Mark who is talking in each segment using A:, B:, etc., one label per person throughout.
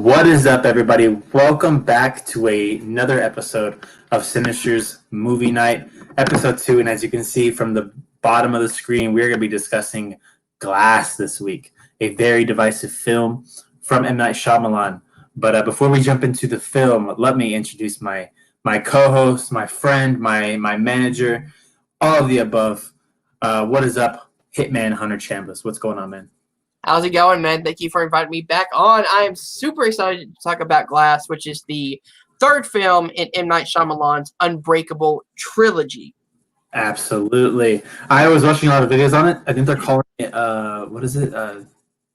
A: What is up, everybody? Welcome back to another episode of Sinister's Movie Night, episode 2. And as you can see from the bottom of the screen, we're going to be discussing Glass this week, a very divisive film from M. Night Shyamalan. But before we jump into the film, let me introduce my co-host, my friend, my manager, all of the above. What is up, Hitman Hunter Chambliss? What's going on, man?
B: How's it going, man? Thank you for inviting me back on. I am super excited to talk about Glass, which is the third film in M. Night Shyamalan's Unbreakable Trilogy.
A: Absolutely. I was watching a lot of videos on it. I think they're calling it, what is it?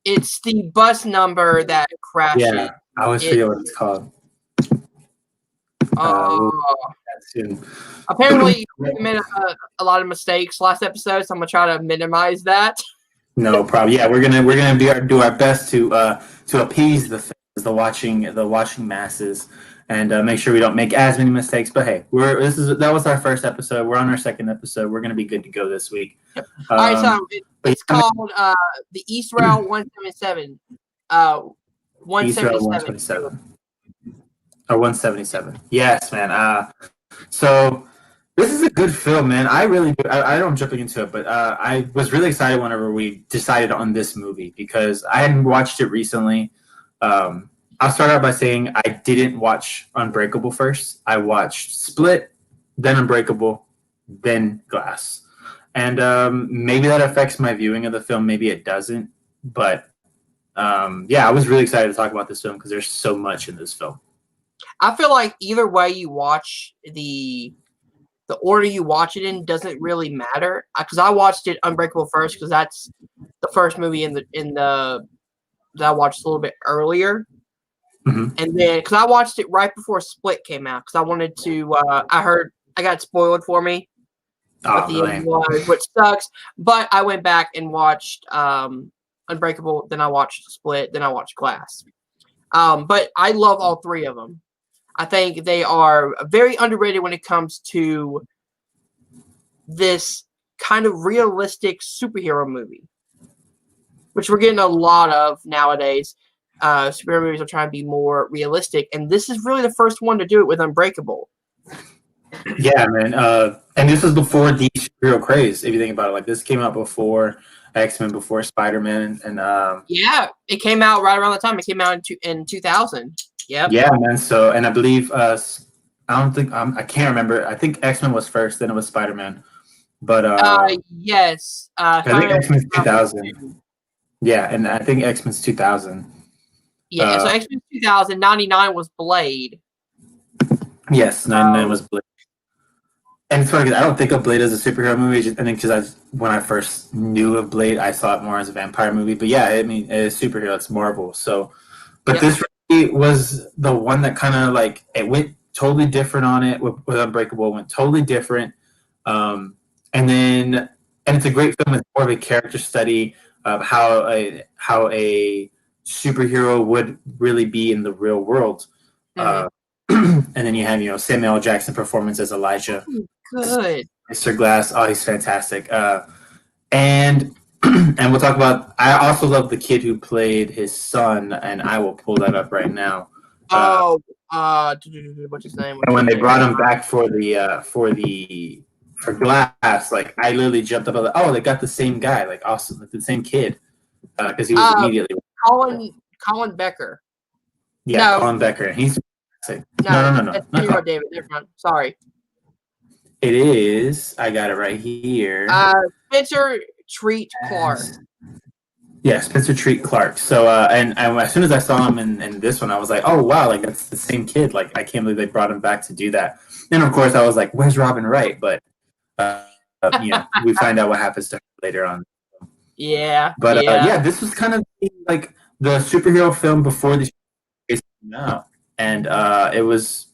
B: It's the bus number that crashes.
A: Yeah, I always forget what it's called.
B: Apparently, we made a lot of mistakes last episode, so I'm going to try to minimize that.
A: No problem. Yeah, we're gonna do our best to appease the watching masses, and make sure we don't make as many mistakes. But hey, that was our first episode. We're on our second episode. We're gonna be good to go this week.
B: All right, so it's called the East Rail 177.
A: 177. Or 177. Yes, man. So. This is a good film, man. I really do. I don't jumping into it, but I was really excited whenever we decided on this movie because I hadn't watched it recently. I'll start out by saying I didn't watch Unbreakable first. I watched Split, then Unbreakable, then Glass. And maybe that affects my viewing of the film. Maybe it doesn't. But yeah, I was really excited to talk about this film because there's so much in this film.
B: I feel like either way you watch the order you watch it in doesn't really matter because I watched it Unbreakable first because that's the first movie in the that I watched a little bit earlier, and then because I watched it right before Split came out because I wanted to. I heard I got spoiled for me at the end, which sucks. But I went back and watched Unbreakable, then I watched Split, then I watched Glass. But I love all three of them. I think they are very underrated when it comes to this kind of realistic superhero movie, which we're getting a lot of nowadays. Superhero movies are trying to be more realistic, and this is really the first one to do it with Unbreakable.
A: Yeah, man. And this was before the superhero craze, if you think about it. Like, this came out before X-Men, before Spider-Man, and
B: yeah, it came out right around the time. It came out in 2000. Yep.
A: Yeah, man. So, and I believe I can't remember. I think X-Men was first, then it was Spider-Man. But
B: yes,
A: I think X-Men's 2000. Yeah, and I think X-Men's 2000.
B: Yeah, so X-Men 2000. 99 was Blade.
A: Yes, 99 was Blade. And it's funny because I don't think of Blade as a superhero movie. I think because when I first knew of Blade, I saw it more as a vampire movie. But yeah, I mean, it's superhero. It's Marvel. So, but this was the one that kind of like it went totally different on it with Unbreakable. It went totally different, and it's a great film. It's more of a character study of how a superhero would really be in the real world. And then you have Samuel L. Jackson performance as Elijah.
B: Good.
A: Mr. Glass. Oh, he's fantastic. And we'll talk about. I also love the kid who played his son, and I will pull that up right now.
B: What's his name?
A: And when they brought him back for Glass, like I literally jumped up. Like, oh, they got the same guy, like awesome, like the same kid, because he was immediately
B: Colin Becker.
A: Yeah, no. Colin Becker. He's no.
B: That's David. Different. Sorry.
A: It is. I got it right here.
B: Spencer Treat Clark.
A: Yeah, Spencer Treat Clark. So, and as soon as I saw him in this one, I was like, oh, wow, like, that's the same kid. Like, I can't believe they brought him back to do that. And, of course, I was like, where's Robin Wright? But, we find out what happens to her later on.
B: Yeah.
A: But, yeah, this was kind of like the superhero film before the came out. And it was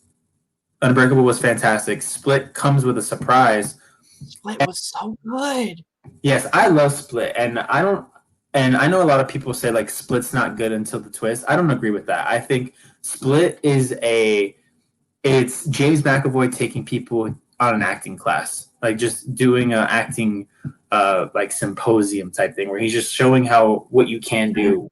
A: Unbreakable was fantastic. Split comes with a surprise.
B: Split was so good.
A: Yes, I love Split, and I know a lot of people say like Split's not good until the twist. I don't agree with that. I think Split is it's James McAvoy taking people on an acting class, like just doing an acting like symposium type thing where he's just showing what you can do,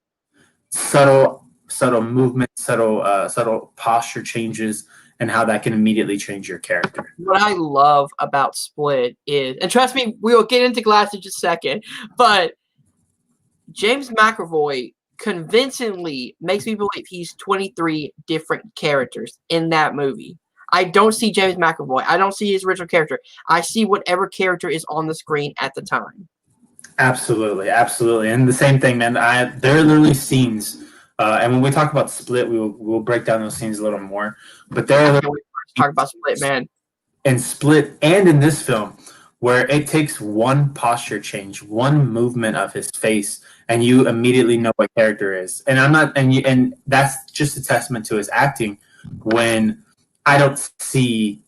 A: subtle subtle movement, subtle posture changes, and how that can immediately change your character.
B: What I love about Split is, and trust me, we will get into Glass in just a second, but James McAvoy convincingly makes me believe he's 23 different characters in that movie. I don't see James McAvoy. I don't see his original character. I see whatever character is on the screen at the time.
A: Absolutely, absolutely, and the same thing, man. There are literally scenes, and when we talk about Split, we'll break down those scenes a little more. But there are
B: talk about Split, man.
A: In Split and in this film, where it takes one posture change, one movement of his face, and you immediately know what character is. And I'm not, and that's just a testament to his acting. When I don't see,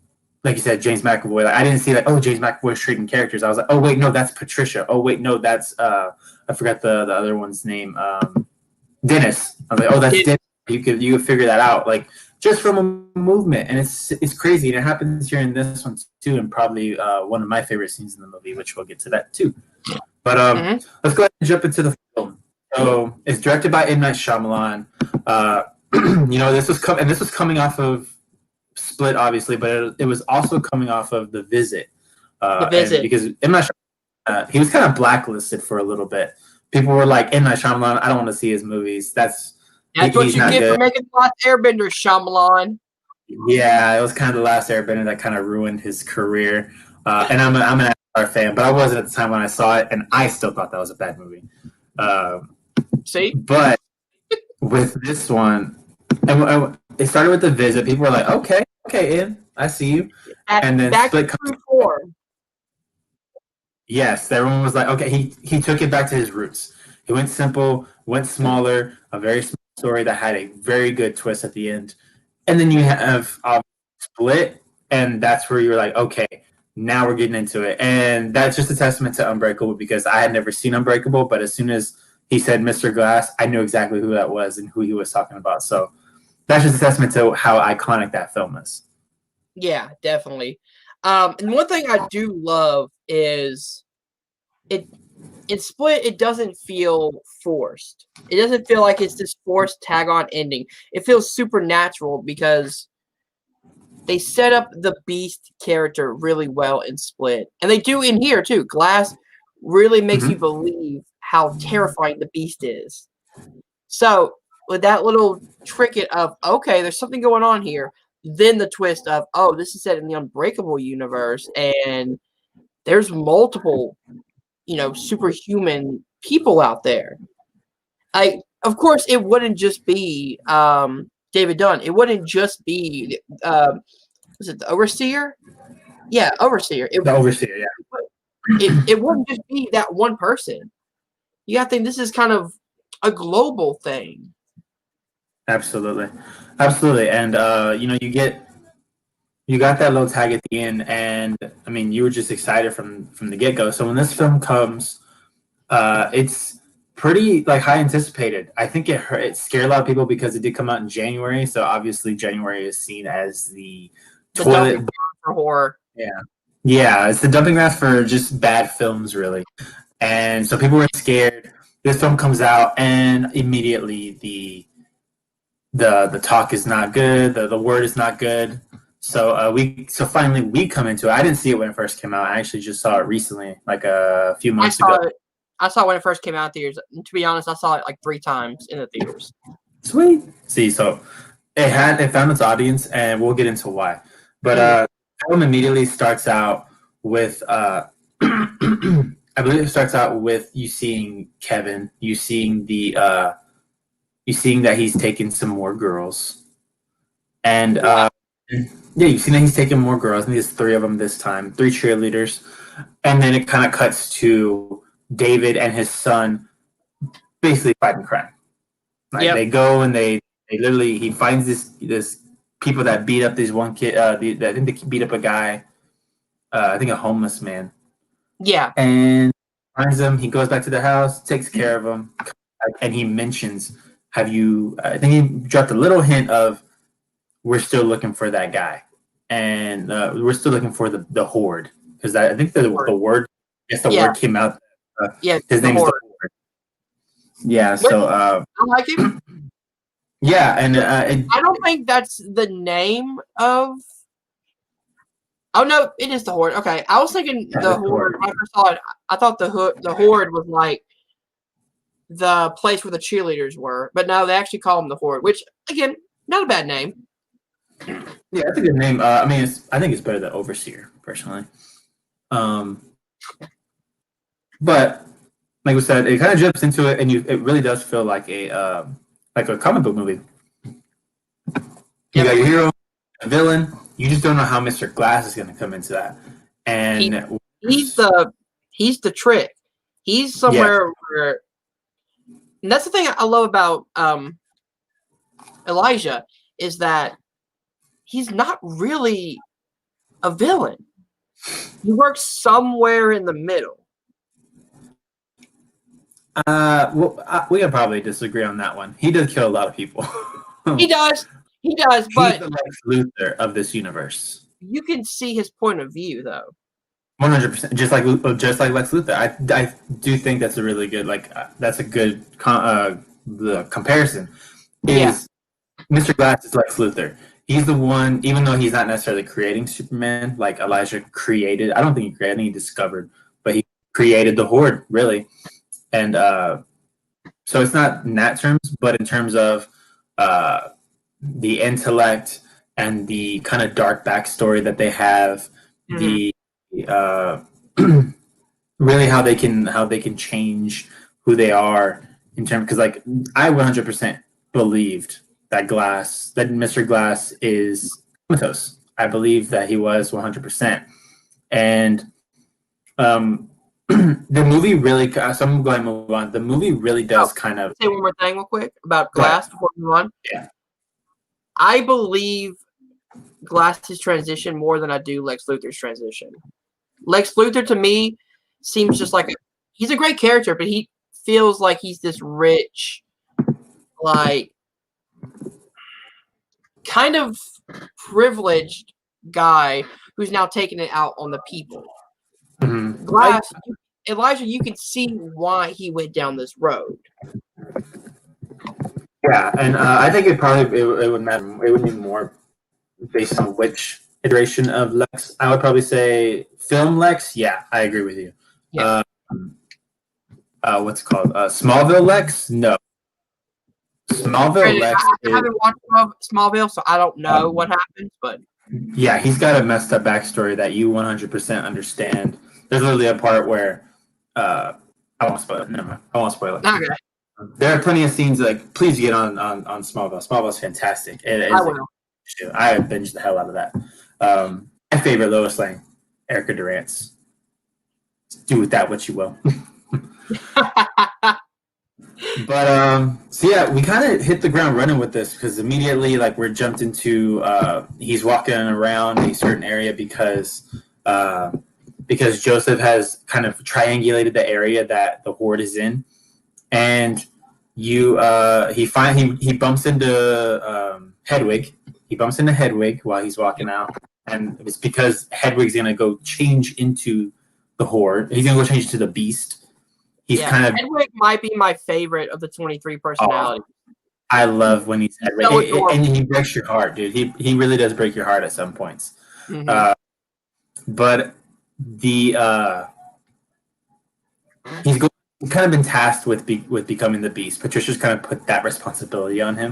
A: like you said, James McAvoy. Like, I didn't see like, oh, James McAvoy's treating characters. I was like, oh wait, no, that's Patricia. Oh wait, no, that's I forgot the other one's name. Dennis. I was like, oh, that's Dennis. You could figure that out, like just from a movement, and it's crazy. And it happens here in this one too, and probably one of my favorite scenes in the movie, which we'll get to that too. But let's go ahead and jump into the film. So it's directed by M. Night Shyamalan. This was coming off of Split, obviously, but it was also coming off of The Visit. Because M. Night Shyamalan, he was kind of blacklisted for a little bit. People were like, M. Night Shyamalan, I don't want to see his movies. That's
B: what you get for making The Last Airbender, Shyamalan.
A: Yeah, it was kind of The Last Airbender that kind of ruined his career. And I'm an Avatar fan, but I wasn't at the time when I saw it, and I still thought that was a bad movie.
B: See?
A: But with this one, and it started with The Visit. People were like, okay, Ian, I see you. And then Split comes. Yes, everyone was like, okay, he took it back to his roots. He went simple, went smaller, a very small story that had a very good twist at the end. And then you have Split, and that's where you're like, okay, now we're getting into it. And that's just a testament to Unbreakable, because I had never seen Unbreakable, but as soon as he said Mr. Glass, I knew exactly who that was and who he was talking about. So that's just a testament to how iconic that film is.
B: Yeah, definitely. And one thing I do love is in Split, it doesn't feel forced. It doesn't feel like it's this forced tag-on ending. It feels supernatural because they set up the Beast character really well in Split. And they do in here, too. Glass really makes you believe how terrifying the Beast is. So, with that little trinket of, okay, there's something going on here, then the twist of, oh, this is set in the Unbreakable universe, and there's multiple superhuman people out there. Of course, it wouldn't just be David Dunn. It wouldn't just be was it the Overseer? Yeah, Overseer.
A: The Overseer, yeah.
B: It wouldn't just be that one person. You gotta think this is kind of a global thing.
A: Absolutely. And you got that little tag at the end, and I mean, you were just excited from the get-go. So when this film comes, it's pretty high anticipated. I think it scared a lot of people because it did come out in January. So obviously January is seen as the toilet
B: for horror.
A: Yeah, it's the dumping ground for just bad films, really. And so people were scared. This film comes out, and immediately the talk is not good. The word is not good. So finally we come into it. I didn't see it when it first came out. I actually just saw it recently, like a few months ago.
B: I saw it when it first came out in theaters. And to be honest, I saw it like 3 times in the theaters.
A: Sweet. See, so it found its audience, and we'll get into why. But the film immediately starts out with I believe it starts out with you seeing Kevin, you seeing that he's taking some more girls, and you've seen that he's taking more girls. I think there's 3 of them this time, 3 cheerleaders, and then it kind of cuts to David and his son basically fighting crime. They go and they literally, he finds this people that beat up this one kid. I think they beat up a guy. I think a homeless man.
B: Yeah.
A: And finds him. He goes back to the house, takes care of him, and he mentions, I think he dropped a little hint of, we're still looking for that guy, and we're still looking for the horde, because I think the word, word came out. His name is the Horde. Yeah. So
B: I like him.
A: Yeah, and
B: I don't think that's the name of. Oh no, it is the Horde. Okay, I was thinking
A: yeah,
B: the
A: that's the
B: Horde.
A: word.
B: When I first saw it, I thought the Horde was like the place where the cheerleaders were, but no, they actually call them the Horde, which again, not a bad name.
A: Yeah, that's a good name. I mean, I think it's better than Overseer, personally. Um, but like we said, it kind of jumps into it, and it really does feel like a comic book movie. You got your
B: Definitely,
A: hero, a villain. You just don't know how Mr. Glass is going to come into that.
B: he
A: And
B: he's the trick. He's
A: yeah,
B: somewhere where, and that's the thing I love about Elijah is that he's not really a villain. He works somewhere in the middle.
A: well, we can probably disagree on that one. He does kill a lot of people.
B: He does, he does,
A: He's
B: but
A: the Lex Luthor of this universe.
B: you can see his point of view though.
A: 100%, just like Lex Luthor. I do think that's a really good that's a good the comparison.
B: Yeah,
A: Is Mr. Glass is Lex Luthor. He's the one, even though he's not necessarily creating Superman like Elijah created. I don't think he created, I think he discovered, but he created the Horde, really. And so it's not in that terms, but in terms of uh, the intellect and the kind of dark backstory that they have,
B: mm-hmm.
A: the uh, really how they can change who they are in terms because like I 100% believed that Mr. Glass is comatose. I believe that he was 100%, and um, the movie really. So I'm going to move on. The movie really
B: Oh,
A: does kind of.
B: say one more thing real quick about
A: Go ahead.
B: Glass before we move on.
A: Yeah.
B: I believe Glass's transition more than I do Lex Luthor's transition. Lex Luthor to me seems just like he's a great character, but he feels like he's this rich, like kind of privileged guy who's now taking it out on the people.
A: Mm-hmm.
B: Glass, Elijah, you can see why he went down this road.
A: Yeah, and I think it would matter. It would be more based on which iteration of Lex. I would probably say film Lex. Yeah, I agree with you.
B: Yeah.
A: What's it called? Smallville Lex? No. Smallville
B: Granted,
A: Lex
B: I
A: is
B: haven't watched Smallville, so I don't know what happens, but
A: yeah, he's got a messed up backstory that you 100% understand. There's literally a part where I won't spoil it. Never mind. I won't spoil it.
B: okay,
A: There are plenty of scenes like please get on Smallville. Smallville's fantastic. It
B: I
A: is
B: will.
A: I binged the hell out of that. My favorite Lois Lane, Erica Durant's. Do with that what you will. But so yeah, we kind of hit the ground running with this because immediately like we're jumped into he's walking around a certain area because Joseph has kind of triangulated the area that the Horde is in, and he bumps into Hedwig. He bumps into Hedwig while he's walking out, and it's because Hedwig's gonna go change into the Horde. He's gonna go change to the Beast. He's
B: Yeah,
A: kind of
B: Hedwig might be my favorite of the 23 personalities.
A: I love when he's Hedwig,
B: So adorable.
A: and he breaks your heart, dude. He really does break your heart at some points.
B: Mm-hmm.
A: But the he's kind of been tasked with becoming the Beast. Patricia's kind of put that responsibility on him,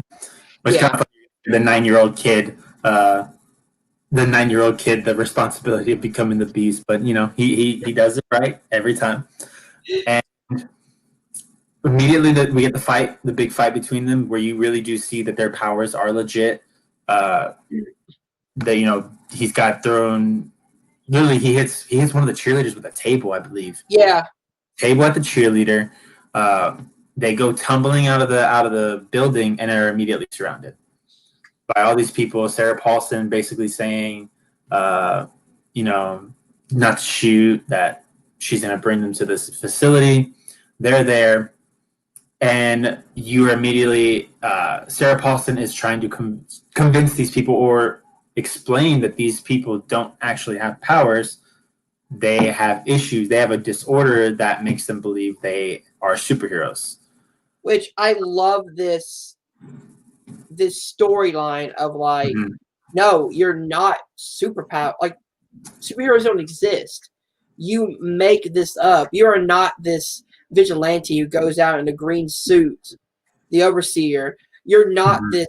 A: which kind of put the 9-year-old kid. The responsibility of becoming the Beast, but you know he does it right every time, and immediately that we get the big fight between them, where you really do see that their powers are legit. That he's got thrown. Literally, he hits one of the cheerleaders with a table, I believe.
B: Yeah.
A: Table at the cheerleader. They go tumbling out of the building and are immediately surrounded by all these people. Sarah Paulson basically saying, not to shoot. That she's going to bring them to this facility. They're there. And you are immediately Sarah Paulson is trying to convince these people or explain that these people don't actually have powers. They have issues. They have a disorder that makes them believe they are superheroes.
B: Which I love this this storyline of like,
A: Mhm.
B: no, you're not superpower. Like superheroes don't exist. You make this up. You are not this vigilante who goes out in a green suit, the overseer. You're not
A: Mhm.
B: this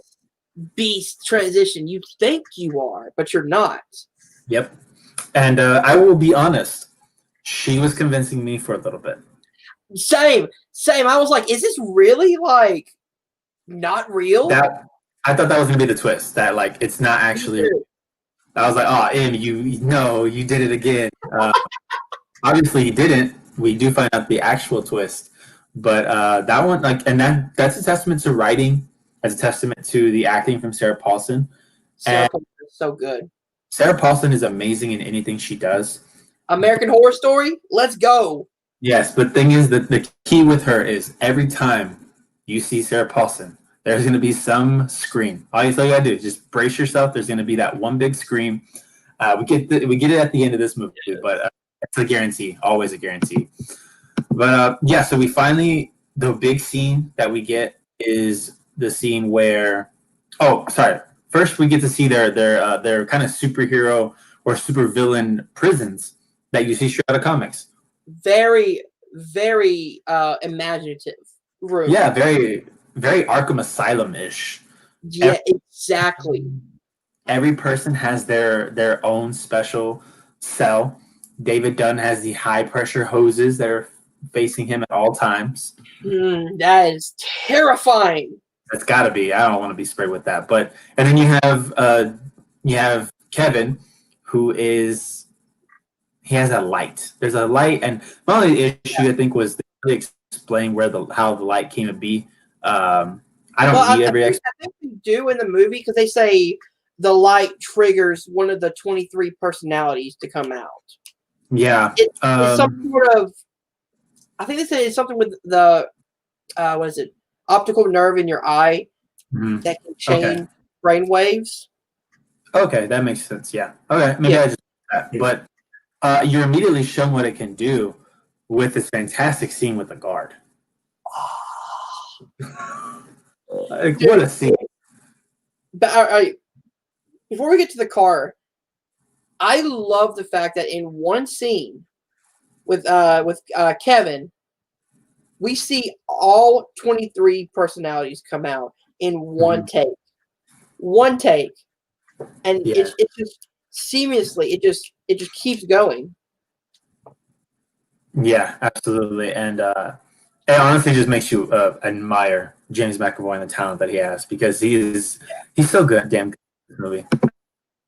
B: beast transition. You think you are, but you're not.
A: Yep. And I will be honest, she was convincing me for a little bit.
B: Same, same. I was like, is this really like not real?
A: That I thought that was gonna be the twist. That like it's not actually. I was like, oh, Im, you no, you did it again. Obviously, he didn't. We do find out the actual twist, but that one, like, and that's a testament to writing, as a testament to the acting from Sarah Paulson.
B: Sarah
A: And
B: Paulson is so good.
A: Sarah Paulson is amazing in anything she does.
B: American Horror Story, let's go.
A: Yes, but thing is that the key with her is every time you see Sarah Paulson, there's going to be some scream. All you gotta do is just brace yourself. There's going to be that one big scream. We get it at the end of this movie, but it's a guarantee, always a guarantee. But yeah, so we finally the big scene that we get is the scene where, oh, sorry. First, we get to see their kind of superhero or supervillain prisons that you see straight out of comics.
B: Very, very imaginative room.
A: Yeah, very Arkham Asylum ish.
B: Yeah, exactly.
A: Every person has their own special cell. David Dunn has the high pressure hoses that are facing him at all times.
B: That is terrifying.
A: That's got to be. I don't want to be sprayed with that. But and then you have Kevin, who is he has a light. There's a light, and my only issue I think was they really explain how the light came to be. I don't need every
B: I think they do in the movie because they say the light triggers one of the 23 personalities to come out.
A: Yeah,
B: It's some sort of. I think they say it's something with the what is it? Optical nerve in your eye that can change brain waves.
A: Okay, that makes sense. Yeah. Okay, maybe I just that. But you're immediately shown what it can do with this fantastic scene with the guard. Like, what a scene!
B: But before we get to the car, I love the fact that in one scene with Kevin, we see all 23 personalities come out in one take. One take. And it's just seamlessly it just keeps going.
A: Yeah, absolutely. And it honestly just makes you admire James McAvoy and the talent that he has, because he's so good, damn good at this movie.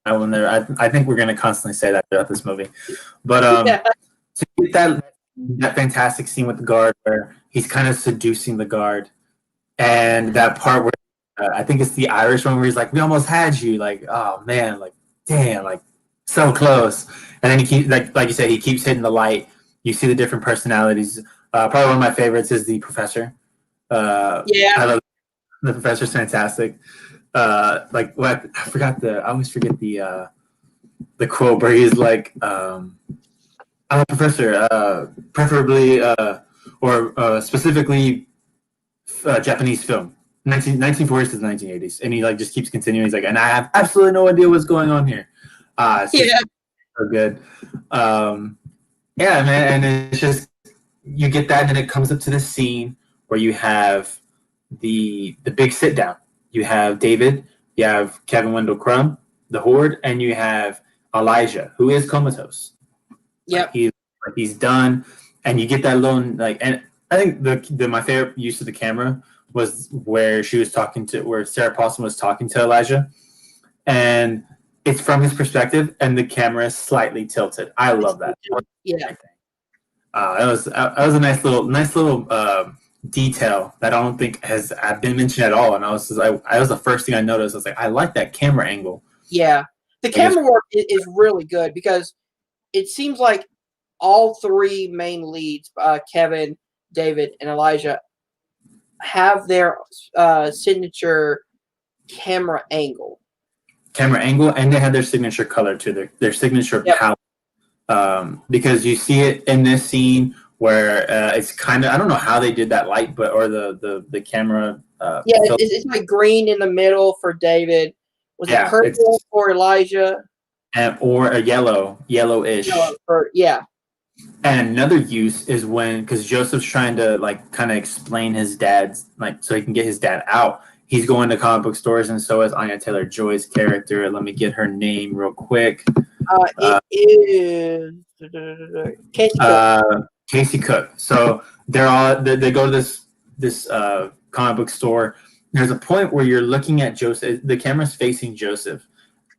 A: I think we're gonna constantly say that throughout this movie. But to get that fantastic scene with the guard where he's kind of seducing the guard, and that part where I think it's the Irish one where he's like, "We almost had you," like, "Oh man, like damn, like so close." And then he keeps like you said, he keeps hitting the light. You see the different personalities. Probably one of my favorites is the professor. I love the professor's fantastic. Like what I forgot I always forget the quote where he's like, "Professor, preferably or specifically Japanese film, 1940s to the 1980s," and he like just keeps continuing. He's like, "And I have absolutely no idea what's going on here." It's so good. Yeah, man, and it's just you get that, and then it comes up to the scene where you have the big sit down. You have David, you have Kevin Wendell Crumb, the Horde, and you have Elijah, who is comatose.
B: Yep.
A: He's done, and you get that lone like. And I think my favorite use of the camera was where where Sarah Paulson was talking to Elijah, and it's from his perspective, and the camera is slightly tilted. I love that.
B: Yeah.
A: That was a nice little detail that I don't think has been mentioned at all. And I was the first thing I noticed. I was like, I like that camera angle.
B: Yeah, the camera work is really good because it seems like all three main leads, Kevin, David, and Elijah, have their signature camera angle.
A: And they have their signature color too, their signature palette. Because you see it in this scene where it's kind of, I don't know how they did that light, or the camera
B: Yeah, it's like green in the middle for David. Was it purple for Elijah?
A: Or a yellowish.
B: No, yeah.
A: And another use is when, because Joseph's trying to like kind of explain his dad's, like, so he can get his dad out. He's going to comic book stores, and so is Anya Taylor-Joy's character. Let me get her name real quick.
B: It is Casey Cook.
A: Casey Cook. So they go to this comic book store. There's a point where you're looking at Joseph. The camera's facing Joseph,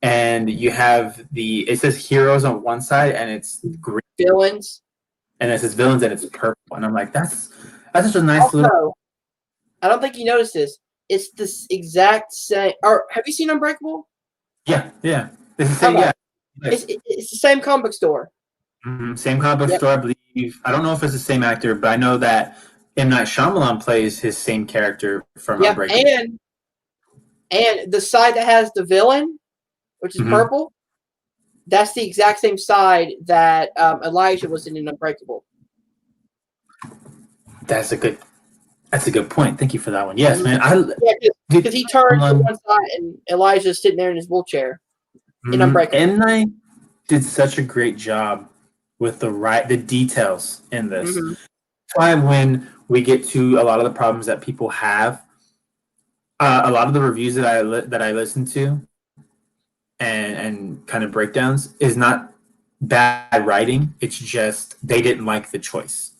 A: and you have it says heroes on one side, and it's green.
B: Villains.
A: And it says villains, and it's purple. And I'm like, that's such a nice little.
B: I don't think you noticed this. It's this exact same. Or have you seen Unbreakable?
A: Yeah. It's the same. Yeah.
B: It's the same comic book store.
A: Mm-hmm. Same comic book store, I believe. I don't know if it's the same actor, but I know that M. Night Shyamalan plays his same character from Unbreakable.
B: And the side that has the villain, which is purple, that's the exact same side that Elijah was in Unbreakable.
A: That's a good point. Thank you for that one. Yes, man.
B: Because he turned to one side and Elijah's sitting there in his wheelchair in Unbreakable.
A: M. Night did such a great job with the details in this. That's why when we get to a lot of the problems that people have, a lot of the reviews that I listen to and kind of breakdowns is not bad writing. It's just they didn't like the choice.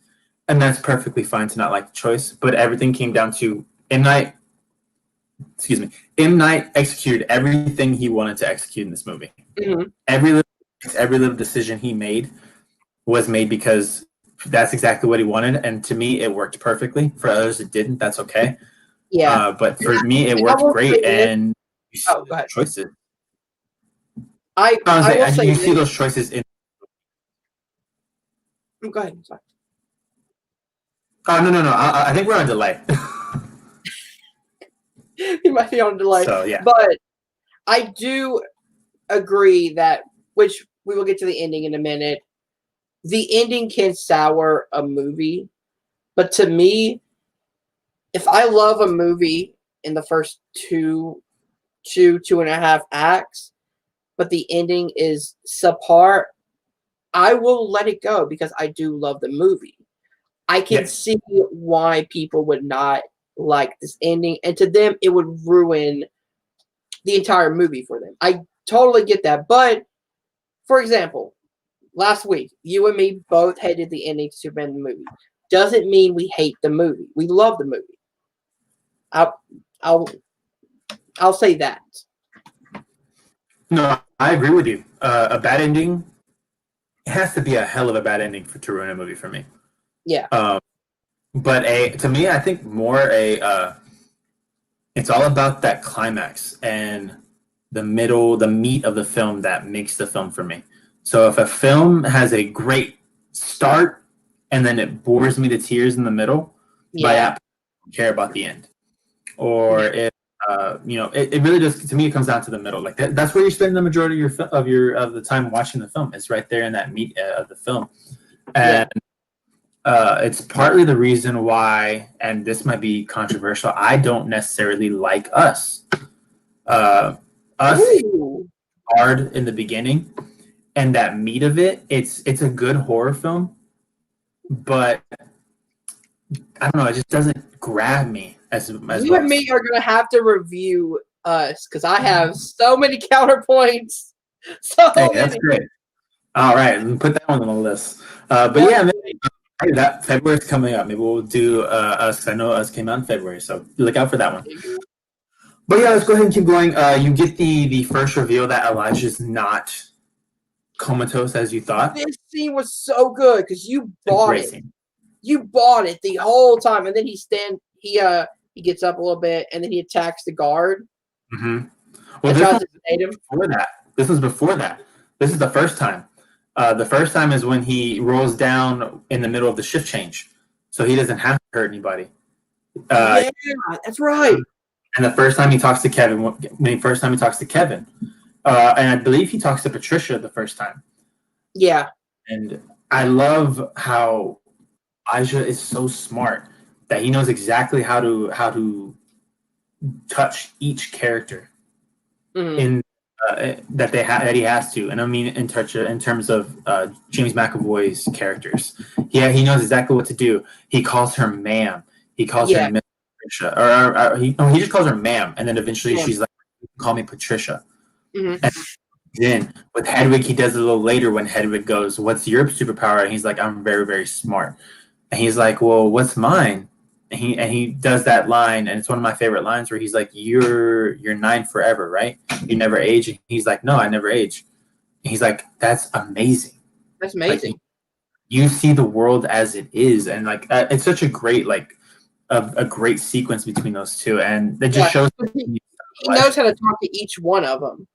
A: And that's perfectly fine to not like the choice. But everything came down to M. Night executed everything he wanted to execute in this movie. Every little decision he made was made because that's exactly what he wanted. And to me, it worked perfectly. For others, it didn't. That's okay.
B: Yeah.
A: But for me, it worked great. And you see those choices. You see those choices in.
B: Go ahead. I'm sorry.
A: Oh, no. I think we're on delay.
B: You might be on delay.
A: So, yeah.
B: But I do agree that, which we will get to the ending in a minute, the ending can sour a movie. But to me, if I love a movie in the first two and a half acts, but the ending is subpar, I will let it go because I do love the movie. I can see why people would not like this ending, and to them, it would ruin the entire movie for them. I totally get that. But, for example, last week, you and me both hated the ending to Superman the movie. Doesn't mean we hate the movie. We love the movie. I'll say that.
A: No, I agree with you. A bad ending, it has to be a hell of a bad ending to ruin a movie for me.
B: Yeah.
A: But to me, I think it's all about that climax and the meat of the film that makes the film for me. So if a film has a great start and then it bores me to tears in the middle, by that, I don't care about the end. Or if it really just, to me, it comes down to the middle. Like that's where you spend the majority of the time watching the film. It's right there in that meat of the film, and it's partly the reason why. And this might be controversial. I don't necessarily like Us. Hard in the beginning, and that meat of it. It's a good horror film, but I don't know. It just doesn't grab me as
B: you
A: well.
B: And me are gonna have to review Us because I have so many counterpoints.
A: That's great. All right, put that one on the list. But yeah, maybe that February's coming up. Maybe we'll do Us. I know Us came out in February, so look out for that one. But yeah, let's go ahead and keep going. You get the first reveal that Elijah's not comatose as you thought.
B: This scene was so good because you bought it. Scene. You bought it the whole time, and then he gets up a little bit, and then he attacks the guard.
A: Mm-hmm. Well, this was before that. This is the first time. The first time is when he rolls down in the middle of the shift change, so he doesn't have to hurt anybody.
B: Yeah, that's right.
A: And the first time he talks to Kevin, and I believe he talks to Patricia the first time.
B: Yeah.
A: And I love how Elijah is so smart that he knows exactly how to touch each character
B: Mhm.
A: in that he has to, and I mean in terms of James McAvoy's characters. Yeah, he knows exactly what to do. He calls her ma'am. He calls her
B: Yeah.
A: Miss Patricia, he just calls her ma'am, and then eventually
B: Yeah.
A: she's like, "Call me Patricia."
B: Mhm.
A: And then with Hedwig, he does it a little later when Hedwig goes, "What's your superpower?" And he's like, "I'm very, very smart." And he's like, "Well, what's mine?" And he does that line, and it's one of my favorite lines where he's like, "You're 9 forever, right? You never age." And he's like, "No, I never age." And he's like, "That's amazing.
B: That's
A: Like
B: amazing.
A: you see the world as it is," and like it's such a great a great sequence between those two, and it just
B: Yeah.
A: shows.
B: He knows how to talk to each one of them.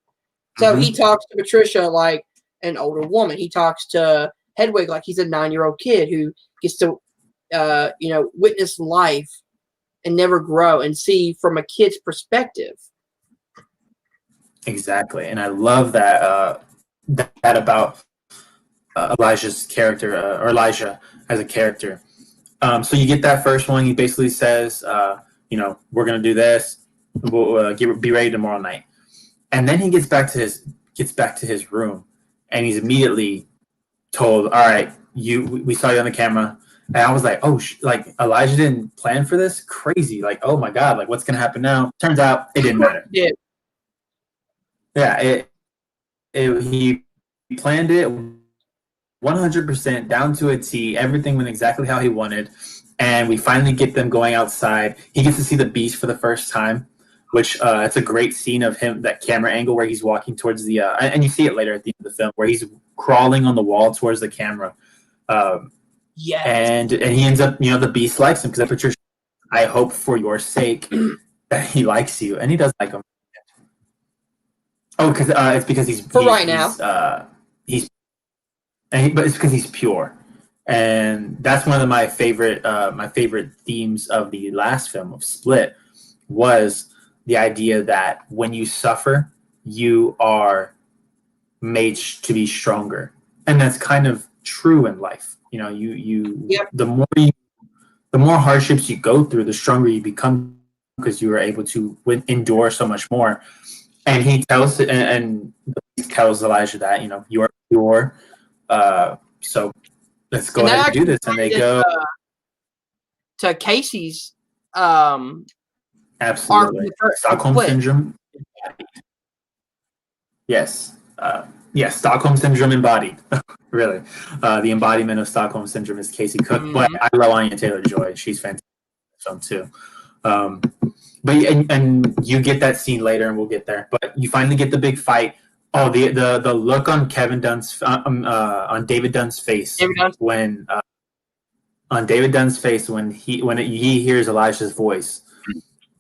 B: So he
A: Mhm.
B: talks to Patricia like an older woman. He talks to Hedwig like he's a 9-year-old kid who gets to, witness life and never grow and see from a kid's perspective.
A: Exactly, and I love that about Elijah's character, or Elijah as a character. So you get that first one. He basically says, we're gonna do this. We'll be ready tomorrow night. And then he gets back to his room, and he's immediately told, "All right, we saw you on the camera." And I was like, "Oh, like Elijah didn't plan for this? Crazy! Like, oh my god! Like, what's gonna happen now?" Turns out it didn't matter.
B: Yeah.
A: Yeah, he planned it 100% down to a T. Everything went exactly how he wanted, and we finally get them going outside. He gets to see the beast for the first time, which it's a great scene of him, that camera angle where he's walking towards the and you see it later at the end of the film where he's crawling on the wall towards the camera.
B: Yes.
A: And he ends up, the beast likes him because Patricia, I hope for your sake that he likes you, and he does like him. Oh, because it's because but it's because he's pure, and that's one of my favorite themes of the last film of Split was the idea that when you suffer, you are made to be stronger, and that's kind of true in life.
B: Yep.
A: The more hardships you go through, the stronger you become because you are able to endure so much more. And he tells Elijah that you are pure. So let's go ahead and do this. And they go
B: to Casey's arc
A: absolutely Stockholm syndrome. Yes. Yes, Stockholm syndrome embodied. Really, the embodiment of Stockholm syndrome is Casey Cook.
B: Mhm.
A: But I love Anya Taylor-Joy. She's fantastic in the film too. But and you get that scene later, and we'll get there. But you finally get the big fight. Oh, the look on on David Dunn's face when he hears Elijah's voice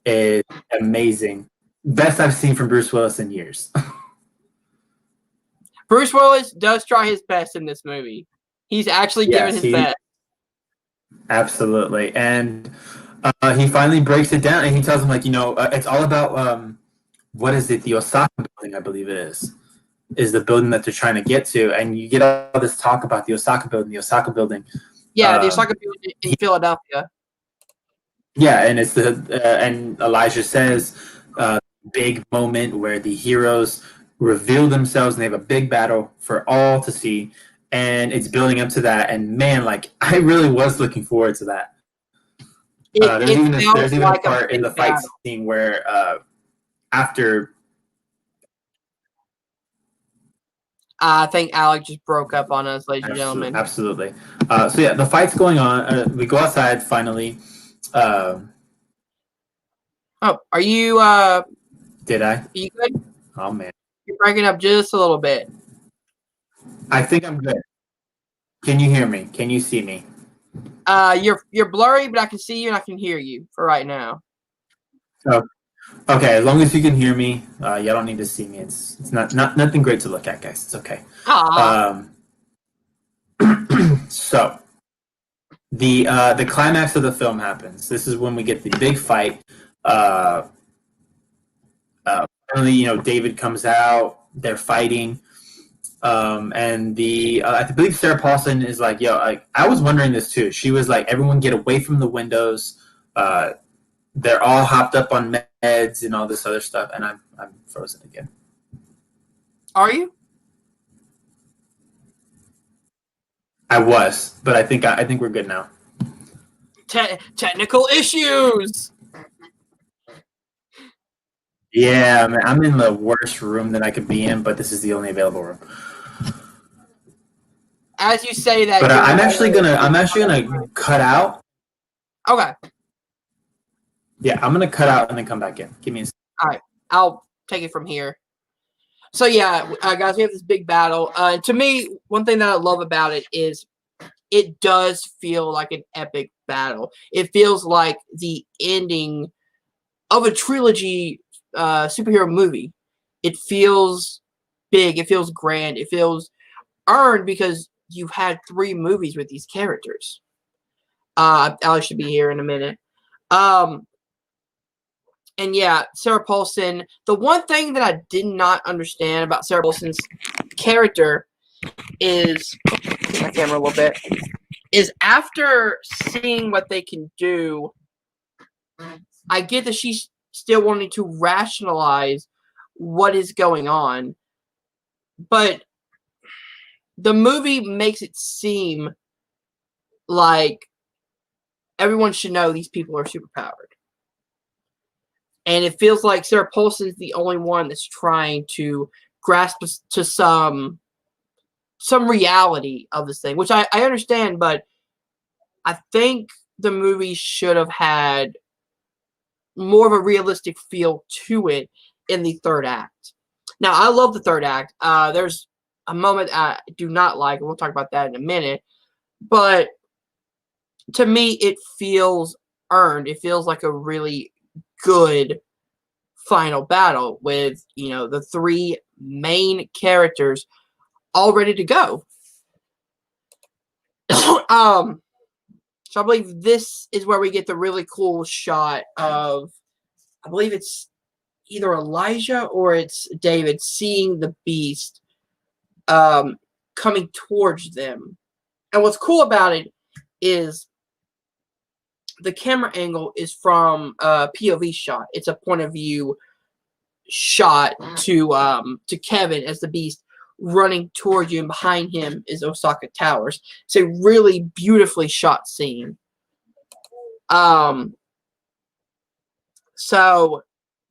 A: is amazing. Best I've seen from Bruce Willis in years.
B: Bruce Willis does try his best in this movie. He's actually giving his best.
A: Absolutely, and he finally breaks it down, and he tells him it's all about what is it? The Osaka building, I believe it is the building that they're trying to get to, and you get all this talk about the Osaka building.
B: Yeah, the Osaka building in Philadelphia.
A: Yeah, and it's and Elijah says big moment where the heroes reveal themselves and they have a big battle for all to see, and it's building up to that. And man, I really was looking forward to that. There's even a part in the fight scene where after.
B: I think Alec just broke up on us, ladies and gentlemen.
A: Absolutely. So yeah, the fight's going on. We go outside finally.
B: Oh, are you?
A: Did I?
B: Are you good?
A: Oh man,
B: you're breaking up just a little bit.
A: I think I'm good. Can you hear me? Can you see me?
B: You're blurry, but I can see you and I can hear you for right now.
A: So, okay, as long as you can hear me, y'all don't need to see me. It's not nothing great to look at, guys. It's okay. So the climax of the film happens. This is when we get the big fight. Finally, David comes out. They're fighting. And I believe Sarah Paulson is like, yo, I was wondering this too. She was like, everyone get away from the windows. They're all hopped up on heads and all this other stuff, and I'm frozen again.
B: Are you?
A: I was, but I think we're good now.
B: Technical issues.
A: Yeah, man, I'm in the worst room that I could be in, but this is the only available room.
B: As you say that,
A: But I'm actually gonna cut out.
B: Okay.
A: Yeah, I'm gonna cut out and then come back in. Give me a second.
B: All right, I'll take it from here. So yeah, guys, we have this big battle. To me, one thing that I love about it is it does feel like an epic battle. It feels like the ending of a trilogy superhero movie. It feels big. It feels grand. It feels earned because you've had 3 movies with these characters. Alex should be here in a minute. And yeah, Sarah Paulson. The one thing that I did not understand about Sarah Paulson's character is my camera a little bit. Is after seeing what they can do, I get that she's still wanting to rationalize what is going on, but the movie makes it seem like everyone should know these people are superpowered. And it feels like Sarah Paulson's the only one that's trying to grasp to some reality of this thing, which I understand, but I think the movie should have had more of a realistic feel to it in the 3rd act. Now, I love the 3rd act. There's a moment I do not like, and we'll talk about that in a minute, but to me, it feels earned. It feels like a really good final battle with, the 3 main characters all ready to go. So I believe this is where we get the really cool shot of, I believe it's either Elijah or it's David seeing the beast coming towards them. And what's cool about it is the camera angle is from a POV shot. It's a point of view shot to Kevin as the beast running towards you, and behind him is Osaka Towers. It's a really beautifully shot scene. So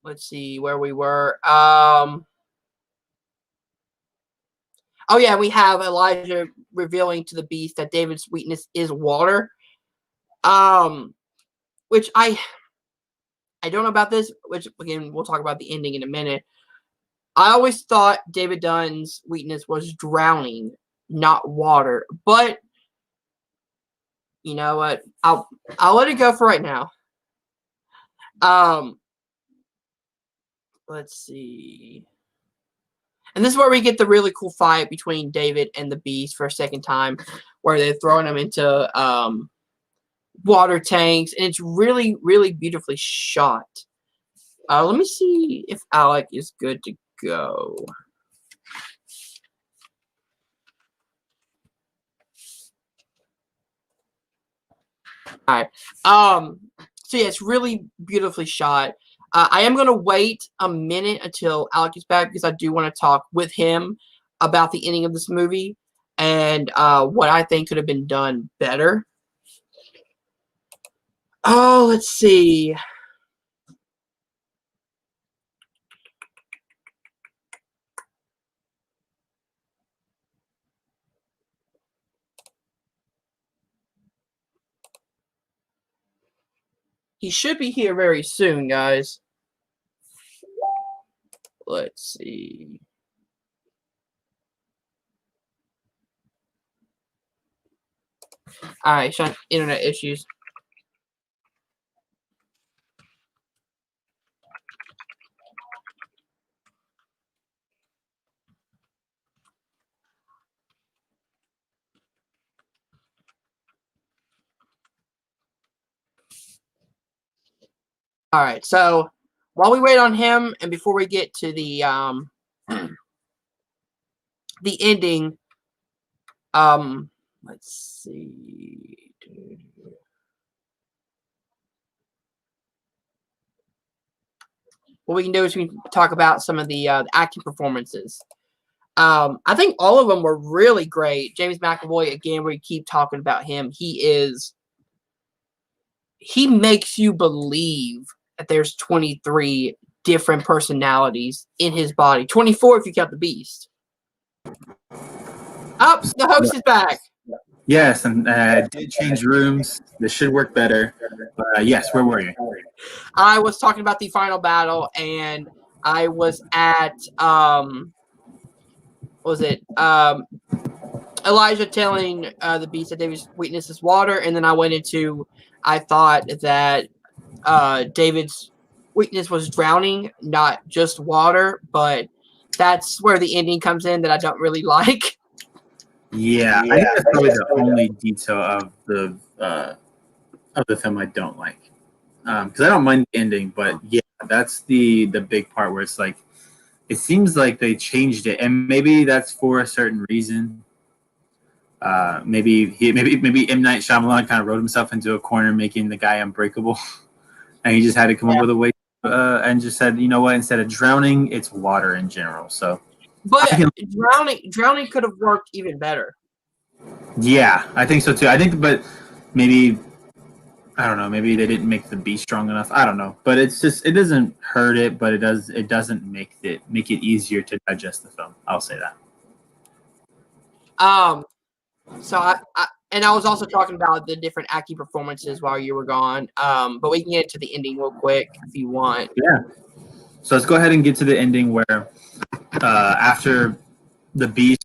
B: let's see where we were. Oh yeah, we have Elijah revealing to the beast that David's weakness is water. Which I don't know about this, which again we'll talk about the ending in a minute. I always thought David Dunn's weakness was drowning, not water. But you know what? I'll let it go for right now. Let's see. And this is where we get the really cool fight between David and the Beast for a second time, where they're throwing him into water tanks, and it's really, really beautifully shot. Let me see if Alec is good to go. All right. So yeah, it's really beautifully shot. I am gonna wait a minute until Alec is back because I do want to talk with him about the ending of this movie and what I think could have been done better. Oh, let's see. He should be here very soon, guys. Let's see. Alright, showing internet issues. Alright, so while we wait on him and before we get to the ending, let's see. what we can do is we can talk about some of the acting performances. I think all of them were really great. James McAvoy, again, we keep talking about him. He makes you believe that there's 23 different personalities in his body. 24 if you count the Beast. Oh, the host is back.
A: Yes, and did change rooms. This should work better. But yes, where were you?
B: I was talking about the final battle, and I was at Elijah telling the Beast that David's weakness is water, and then I went into I thought that David's weakness was drowning, not just water, but that's where the ending comes in that I don't really like.
A: Yeah, I think that's probably the only detail of the film I don't like, because I don't mind the ending, but yeah, that's the big part where it's like it seems like they changed it, and maybe that's for a certain reason. Maybe M. Night Shyamalan kind of wrote himself into a corner, making the guy unbreakable, and he just had to come up with a way, and just said, you know what, instead of drowning, it's water in general. So,
B: but drowning could have worked even better.
A: Yeah, I think so too. I think, but maybe I don't know. Maybe they didn't make the beast strong enough. I don't know, but it doesn't hurt it, but it doesn't make it easier to digest the film. I'll say that.
B: So I was also talking about the different acting performances while you were gone. But we can get to the ending real quick if you want.
A: Yeah. So let's go ahead and get to the ending where after the beast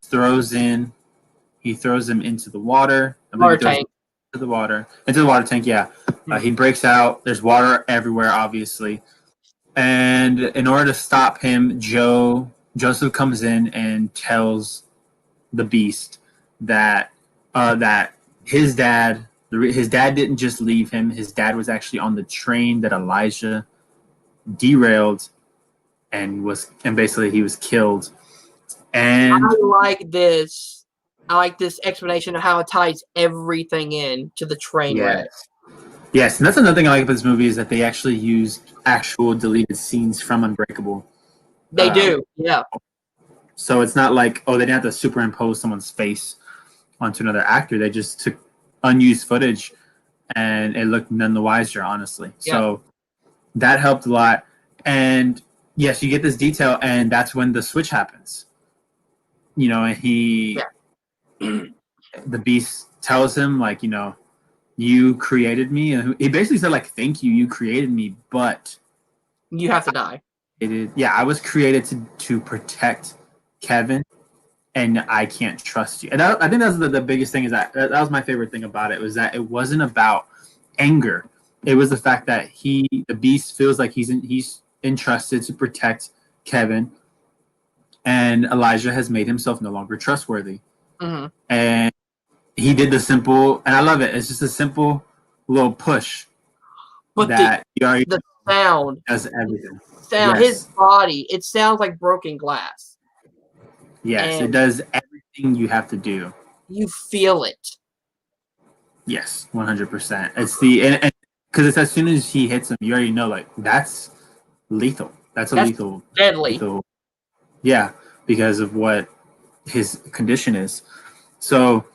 A: he throws him into the water.
B: Water tank.
A: Into the water tank. Yeah. He breaks out. There's water everywhere, obviously. And in order to stop him, Joseph comes in and tells the beast that his dad didn't just leave him. His dad was actually on the train that Elijah derailed and basically he was killed. And
B: I like this explanation of how it ties everything in to the train wreck.
A: Yes, and that's another thing I like about this movie is that they actually use actual deleted scenes from Unbreakable.
B: They do, yeah.
A: So it's not like, they didn't have to superimpose someone's face onto another actor. They just took unused footage, and it looked none the wiser, honestly. Yeah. So that helped a lot. And yes, you get this detail, and that's when the switch happens. You know, and the beast tells him, like, you know, you created me. And he basically said, like, thank you, you created me, but
B: you have to die.
A: I was created to protect Kevin, and I can't trust you. And I think that's the biggest thing is that was my favorite thing about it, was that it wasn't about anger. It was the fact that the beast feels like he's entrusted to protect Kevin, and Elijah has made himself no longer trustworthy. Mm-hmm. And he did the simple, and I love it. It's just a simple little push.
B: But the sound
A: does everything.
B: His body, it sounds like broken glass.
A: Yes, it does everything you have to do.
B: You feel it.
A: Yes, 100%. It's because it's as soon as he hits him, you already know, like, that's lethal. That's lethal.
B: Deadly.
A: Lethal. Yeah, because of what his condition is. So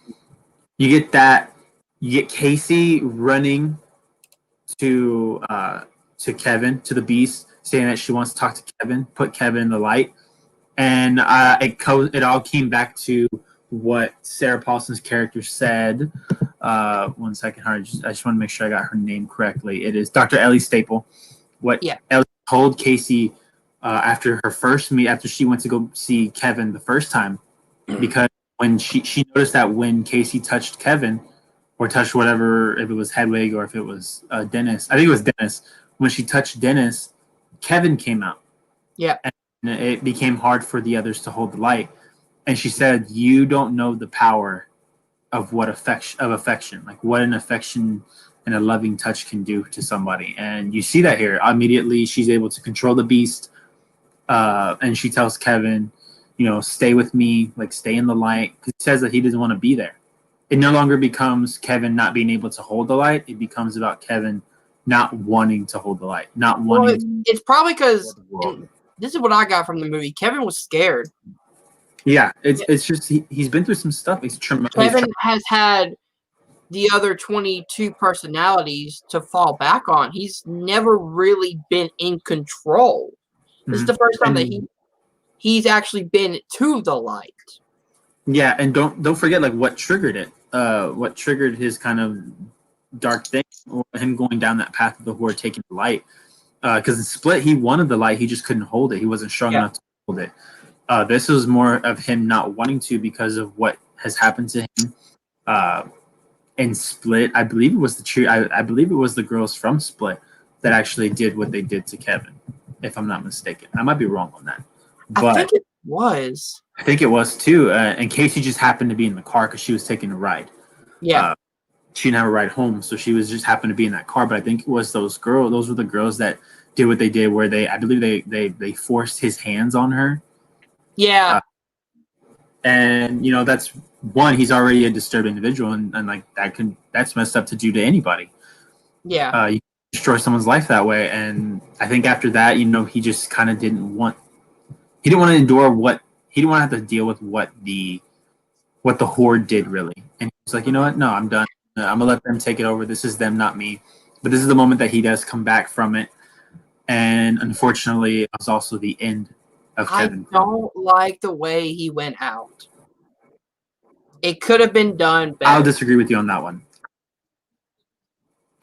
A: you get that. You get Casey running to Kevin, to the beast, saying that she wants to talk to Kevin, put Kevin in the light. And it all came back to what Sarah Paulson's character said. 1 second, I just want to make sure I got her name correctly. It is Dr. Ellie Staple. Ellie told Casey after her first meet, after she went to go see Kevin the first time, because when she noticed that when Casey touched Kevin, or touched whatever, if it was Hedwig or if it was Dennis, I think it was Dennis. When she touched Dennis, Kevin came out.
B: Yeah.
A: And it became hard for the others to hold the light. And she said, you don't know the power of affection, like what an affection and a loving touch can do to somebody. And you see that here. Immediately, she's able to control the beast. And she tells Kevin, you know, stay with me, like stay in the light. He says that he doesn't want to be there. It no longer becomes Kevin not being able to hold the light. It becomes about Kevin not wanting to hold the light, not
B: Well,
A: wanting.
B: it's probably because
A: To
B: this is what I got from the movie. Kevin was scared.
A: yeah, it's just he's been through some stuff.
B: Kevin has had the other 22 personalities to fall back on. He's never really been in control. This is the first time that he's actually been to the light.
A: Yeah, and don't forget like what triggered it. What triggered his kind of dark thing, or him going down that path of the horde, taking the light. Because in Split, he wanted the light, he just couldn't hold it. He wasn't strong enough to hold it. This was more of him not wanting to because of what has happened to him. In Split, I believe it was I believe it was the girls from Split that actually did what they did to Kevin, if I'm not mistaken. I might be wrong on that, but
B: I think it was.
A: I think it was too. And Casey just happened to be in the car because she was taking a ride.
B: Yeah.
A: She didn't have a ride home, so she was just happened to be in that car. But I think it was those girls. Those were the girls that did what they did, where I believe they forced his hands on her.
B: Yeah.
A: And that's one. He's already a disturbed individual, and like that's messed up to do to anybody.
B: Yeah.
A: You destroy someone's life that way, and I think after that, he just kind of didn't want. He didn't want to endure what he didn't want to have to deal with what the horde did really, and he was like, you know what? No, I'm done. I'm gonna let them take it over. This is them, not me. But this is the moment that he does come back from it, and unfortunately, it was also the end of Kevin.
B: I don't like the way he went out. It could have been done better.
A: I'll disagree with you on that one.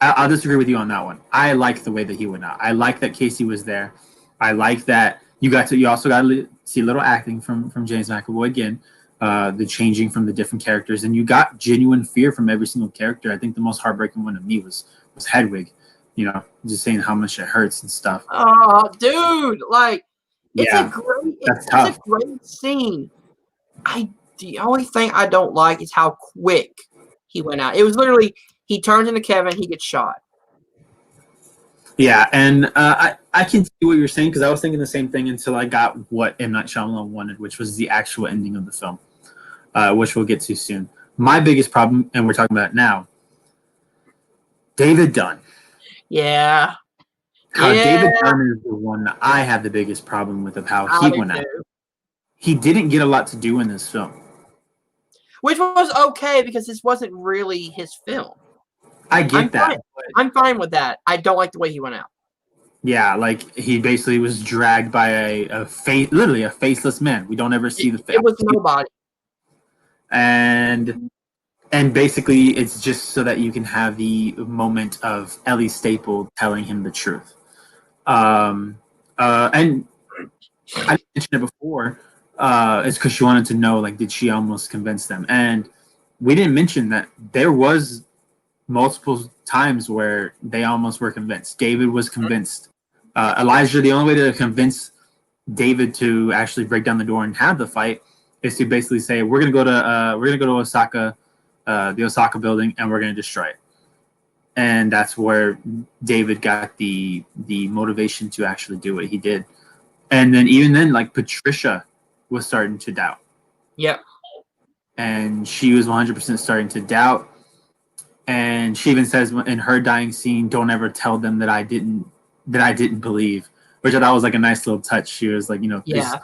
A: I'll disagree with you on that one. I like the way that he went out. I like that Casey was there. I like that you also got to see a little acting from James McAvoy again. The changing from the different characters, and you got genuine fear from every single character. I think the most heartbreaking one to me was Hedwig. Just saying how much it hurts and stuff.
B: Oh, dude, like it's a great scene. The only thing I don't like is how quick he went out. It was literally he turns into Kevin, he gets shot.
A: Yeah, and I can see what you're saying because I was thinking the same thing until I got what M. Night Shyamalan wanted, which was the actual ending of the film, which we'll get to soon. My biggest problem, and we're talking about it now, David Dunn.
B: Yeah.
A: David Dunn is the one that I have the biggest problem with of how he went out. He didn't get a lot to do in this film.
B: Which was okay because this wasn't really his film.
A: I get that.
B: I'm fine with that. I don't like the way he went out.
A: Yeah, like he basically was dragged by literally a faceless man. We don't ever see the face.
B: It was nobody.
A: And basically it's just so that you can have the moment of Ellie Staple telling him the truth. And I mentioned it before. It's because she wanted to know, like, did she almost convince them? And we didn't mention that there was multiple times where they almost were convinced. David was convinced. Elijah, the only way to convince David to actually break down the door and have the fight is to basically say, we're gonna go to Osaka, the Osaka building, and we're gonna destroy it. And that's where David got the motivation to actually do what he did. And then even then, like, Patricia was starting to doubt.
B: Yep.
A: And she was 100% starting to doubt. And she even says in her dying scene, "Don't ever tell them that I didn't believe," which I thought was like a nice little touch. She was like,
B: yeah.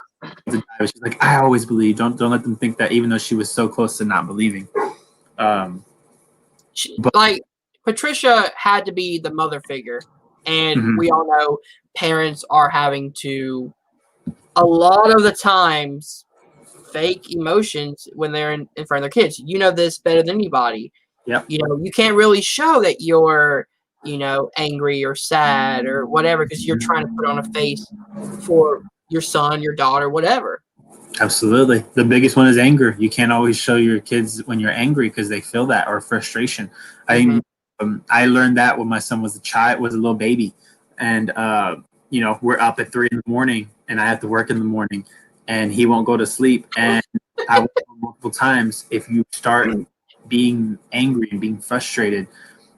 A: She's like, "I always believe. Don't let them think that," even though she was so close to not believing.
B: Like Patricia had to be the mother figure, and we all know parents are having to, a lot of the times, fake emotions when they're in front of their kids. You know this better than anybody.
A: Yep.
B: You can't really show that you're, angry or sad or whatever because you're trying to put on a face for your son, your daughter, whatever.
A: Absolutely. The biggest one is anger. You can't always show your kids when you're angry because they feel that, or frustration. I learned that when my son was a little baby, and we're up at 3 a.m. and I have to work in the morning, and he won't go to sleep. And I will multiple times, if you start being angry and being frustrated,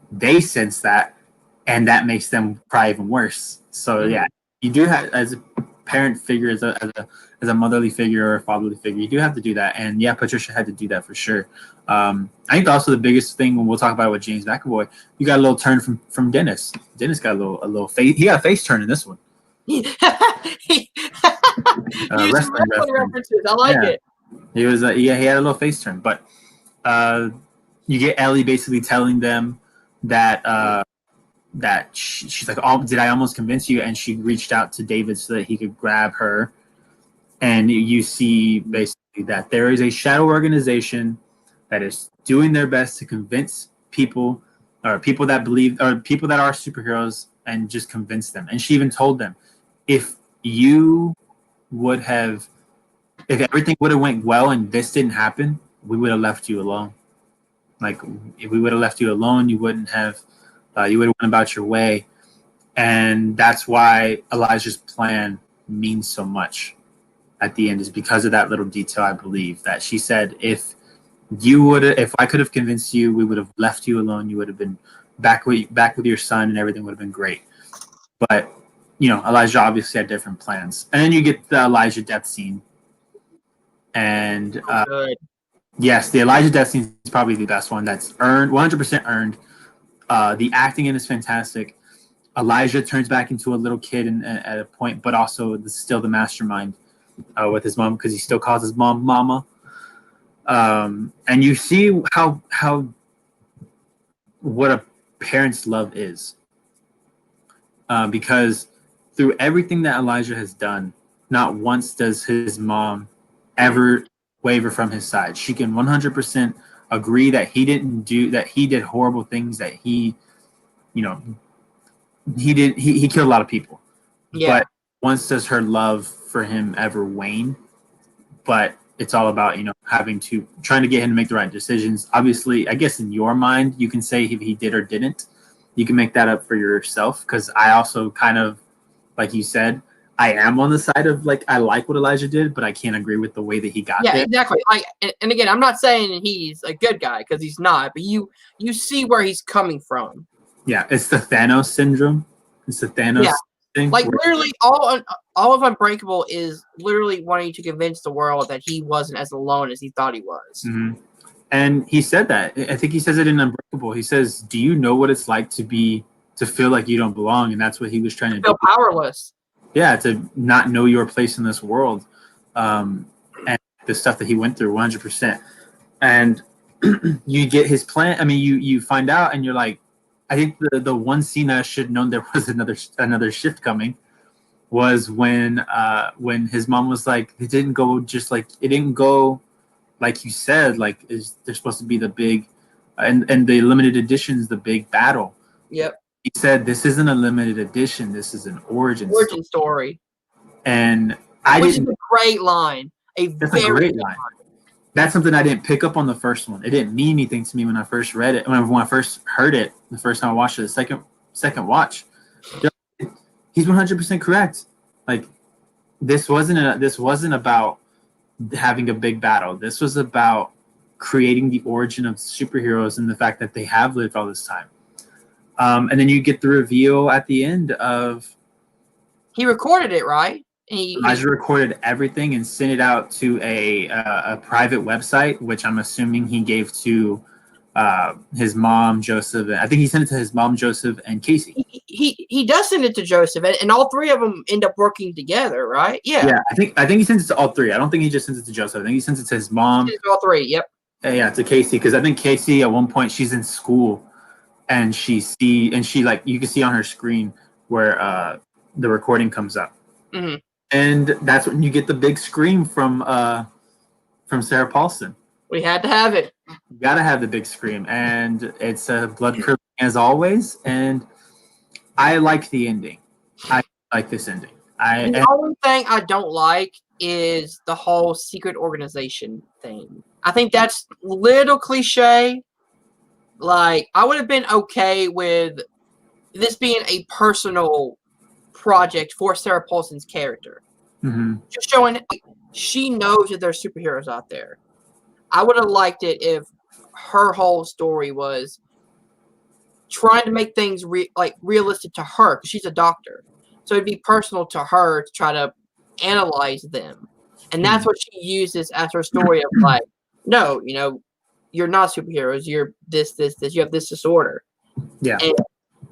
A: they sense that, and that makes them cry even worse. So yeah, you do have, as a parent figure, as a motherly figure or a fatherly figure, you do have to do that. And yeah, Patricia had to do that for sure. I think also the biggest thing when we'll talk about it with James McAvoy, you got a little turn from Dennis. Dennis got a little face. He got a face turn in this one.
B: Use
A: Wrestling
B: references. I like it.
A: He was he had a little face turn, but you get Ellie basically telling them that she's like, oh, did I almost convince you? And she reached out to David so that he could grab her. And you see basically that there is a shadow organization that is doing their best to convince people, or people that believe, or people that are superheroes, and just convince them. And she even told them, if everything would have went well and this didn't happen, we would have left you alone. Like, if we would have left you alone, you wouldn't have, you would have went about your way. And that's why Elijah's plan means so much at the end, is because of that little detail. I believe that she said, if I could have convinced you, we would have left you alone. You would have been back with your son, and everything would have been great. But Elijah obviously had different plans. And then you get the Elijah death scene. And yes, the Elijah death scene is probably the best one. That's earned, 100% earned. The acting in is fantastic. Elijah turns back into a little kid at a point, but also still the mastermind with his mom, because he still calls his mom Mama. And you see how what a parent's love is. Because through everything that Elijah has done, not once does his mom ever waver from his side. She can 100% agree that he did horrible things, that he killed a lot of people. Yeah. But once does her love for him ever wane. But it's all about, trying to get him to make the right decisions. Obviously, I guess in your mind, you can say if he did or didn't. You can make that up for yourself, because I also kind of, like you said, I am on the side of, like, I like what Elijah did, but I can't agree with the way that he got there.
B: Yeah, exactly. And again, I'm not saying he's a good guy, because he's not, but you see where he's coming from.
A: Yeah, it's the Thanos syndrome. It's the Thanos thing.
B: Like, literally, all of Unbreakable is literally wanting to convince the world that he wasn't as alone as he thought he was.
A: Mm-hmm. And he said that. I think he says it in Unbreakable. He says, do you know what it's like to feel like you don't belong? And that's what he was trying to do.
B: Feel powerless.
A: Yeah, to not know your place in this world. And the stuff that he went through, 100%. And you get his plan. I mean, you find out, and you're like, I think the one scene that I should have known there was another shift coming was when his mom was like, it didn't go like you said, like, there's supposed to be the big, and the limited edition's the big battle.
B: Yep.
A: He said, this isn't a limited edition. This is an origin
B: story.
A: And
B: which is a great line.
A: That's a great line. That's something I didn't pick up on the first one. It didn't mean anything to me when I first read it. When I first heard it, the first time I watched it, the second watch, he's 100% correct. Like, this wasn't about having a big battle. This was about creating the origin of superheroes and the fact that they have lived all this time. And then you get the reveal at the end of...
B: He recorded it, right?
A: Elijah recorded everything and sent it out to a private website, which I'm assuming he gave to his mom, Joseph. I think he sent it to his mom, Joseph, and Casey.
B: He does send it to Joseph, and all three of them end up working together, right? Yeah.
A: Yeah, I think he sends it to all three. I don't think he just sends it to Joseph. I think he sends it to his mom.
B: All three, yep.
A: Yeah, to Casey, because I think Casey at one point she's in school, and she like, you can see on her screen where the recording comes up.
B: Mm-hmm.
A: And that's when you get the big scream from Sarah Paulson.
B: We had to have it.
A: You gotta have the big scream, and it's blood curdling as always. And I like the ending. I like this ending.
B: The only thing I don't like is the whole secret organization thing. I think that's little cliche. Like, I would have been okay with this being a personal project for Sarah Paulson's character.
A: Mm-hmm.
B: Just showing she knows that there's superheroes out there. I would have liked it if her whole story was trying to make things realistic to her, because she's a doctor. So it'd be personal to her to try to analyze them. And that's what she uses as her story of, like, no, you're not superheroes. You're this. You have this disorder.
A: Yeah.
B: And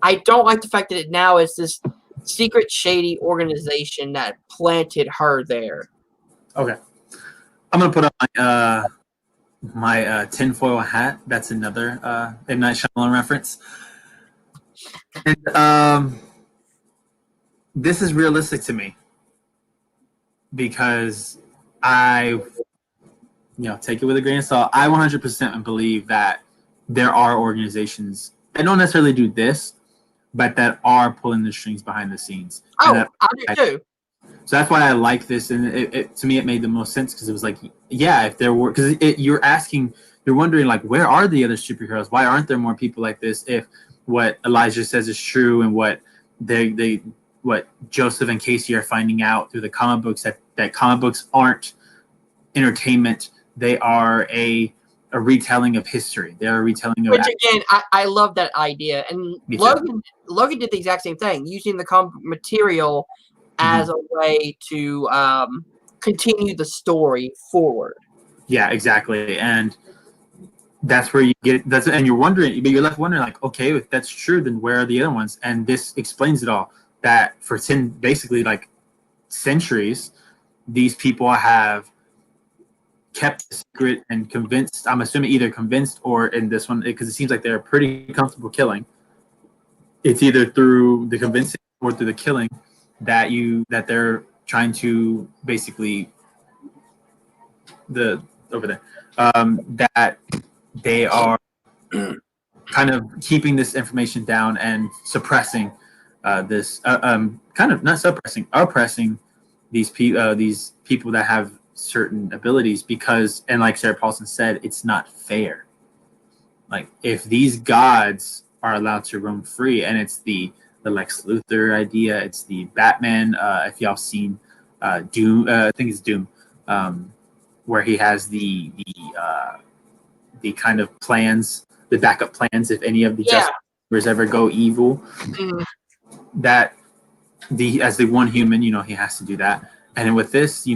B: I don't like the fact that it now is this secret, shady organization that planted her there.
A: Okay. I'm gonna put on my tinfoil hat. That's another M. Night Shyamalan reference. And this is realistic to me because I, take it with a grain of salt. I 100% believe that there are organizations that don't necessarily do this, but that are pulling the strings behind the scenes.
B: Oh, I do too.
A: So that's why I like this, and to me it made the most sense because it was like, yeah, if there were, because you're wondering like, where are the other superheroes? Why aren't there more people like this? If what Elijah says is true, and what what Joseph and Casey are finding out through the comic books, that comic books aren't entertainment, they are a retelling of history. They're a retelling of.
B: Which again, I love that idea, and Logan did the exact same thing, using the comic material as a way to continue the story forward. Yeah,
A: exactly, and that's where you get and you're wondering, but you're left wondering, like, okay, if that's true, then where are the other ones? And this explains it all. That for basically like centuries, these people have kept the secret and convinced. I'm assuming either convinced or in this one, because it seems like they're pretty comfortable killing. It's either through the convincing or through the killing that they're trying to basically that they are kind of keeping this information down and suppressing this kind of not suppressing, oppressing these people that have certain abilities, because, and like Sarah Paulson said, it's not fair. Like, if these gods are allowed to roam free, and it's the Lex Luthor idea, it's the Batman, if y'all seen Doom, I think it's Doom, where he has the kind of plans, the backup plans, if any of the Justice ever go evil, that as the one human, he has to do that. And with this,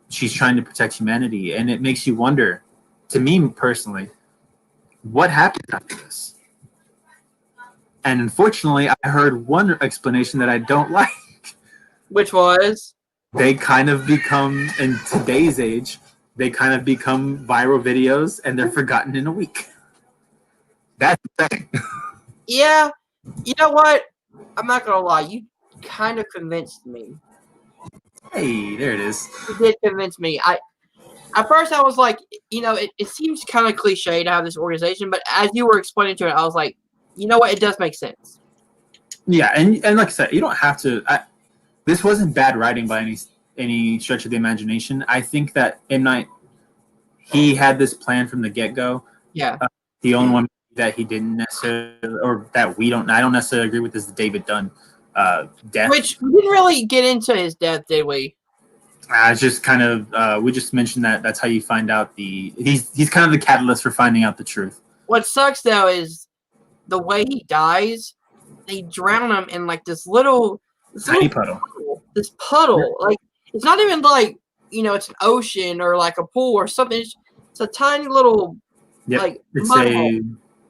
A: she's trying to protect humanity, and it makes you wonder, to me personally, what happened after this? And unfortunately, I heard one explanation that I don't like.
B: Which was?
A: They kind of become, in today's age, they kind of become viral videos, and they're forgotten in a week. That's the thing.
B: Yeah. You know what? I'm not going to lie. You kind of convinced me.
A: Hey, there it is.
B: You did convince me. At first, I was like, it seems kind of cliche to have this organization, but as you were explaining to it, I was like, you know what? It does make sense.
A: Yeah, and like I said, you don't have to. This wasn't bad writing by any stretch of the imagination. I think that M. Night, he had this plan from the get-go.
B: Yeah.
A: The only one that he didn't necessarily, or that I don't necessarily agree with, is the David Dunn death.
B: Which we didn't really get into his death, did we?
A: It's just kind of we just mentioned that's how you find out he's kind of the catalyst for finding out the truth.
B: What sucks though is the way he dies. They drown him in like this little
A: tiny puddle.
B: This puddle, like it's not even like it's an ocean or like a pool or something. It's a tiny little like
A: it's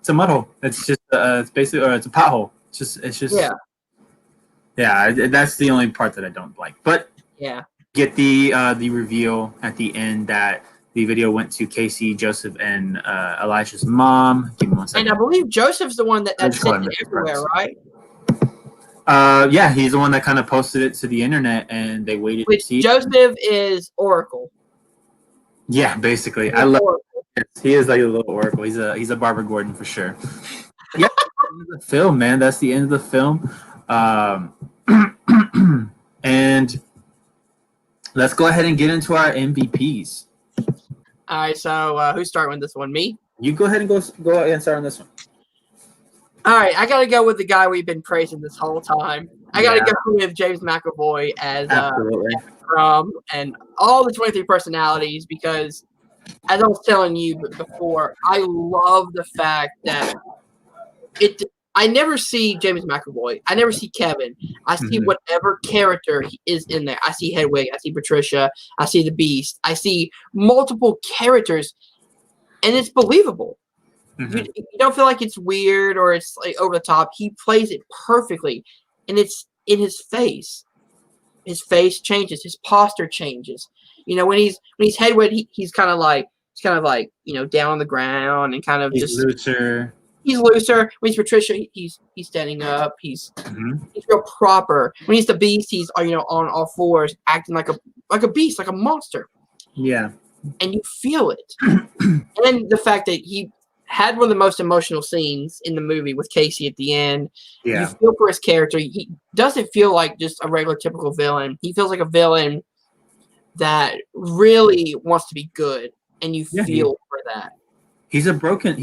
A: a mud hole. It's just it's basically, or it's a pothole. It's just yeah. That's the only part that I don't like. But
B: yeah,
A: get the reveal at the end that the video went to Casey, Joseph, and Elijah's mom. Give me 1 second.
B: And I believe Joseph's the one that sent it everywhere, right?
A: Yeah, he's the one that kind of posted it to the internet, and they waited to see.
B: Joseph is Oracle.
A: Yeah, basically. I love it. He is like a little Oracle. He's a Barbara Gordon for sure. Yeah, the film, man. That's the end of the film. And let's go ahead and get into our MVPs.
B: All right, so who's starting with this one? Me?
A: You go ahead and go ahead and start on this one.
B: All right, I got to go with the guy we've been praising this whole time. I got to go with James McAvoy as Crumb and all the 23 personalities, because, as I was telling you before, I love the fact that I never see James McAvoy. I never see Kevin. I see whatever character is in there. I see Hedwig. I see Patricia. I see the Beast. I see multiple characters. and it's believable.
A: Mm-hmm.
B: You don't feel like it's weird or it's like over the top. He plays it perfectly, and it's in his face. His face changes, his posture changes. When he's headway, he's kind of like down on the ground and kind of
A: He's looser.
B: He's looser. When he's Patricia, he's standing up. He's real proper. When he's the Beast, he's on all fours, acting like a beast, like a monster.
A: Yeah,
B: and you feel it. And the fact that he had one of the most emotional scenes in the movie with Casey at the end.
A: Yeah.
B: You feel for his character. He doesn't feel like just a regular typical villain. He feels like a villain that really wants to be good, and you feel for that.
A: He's broken.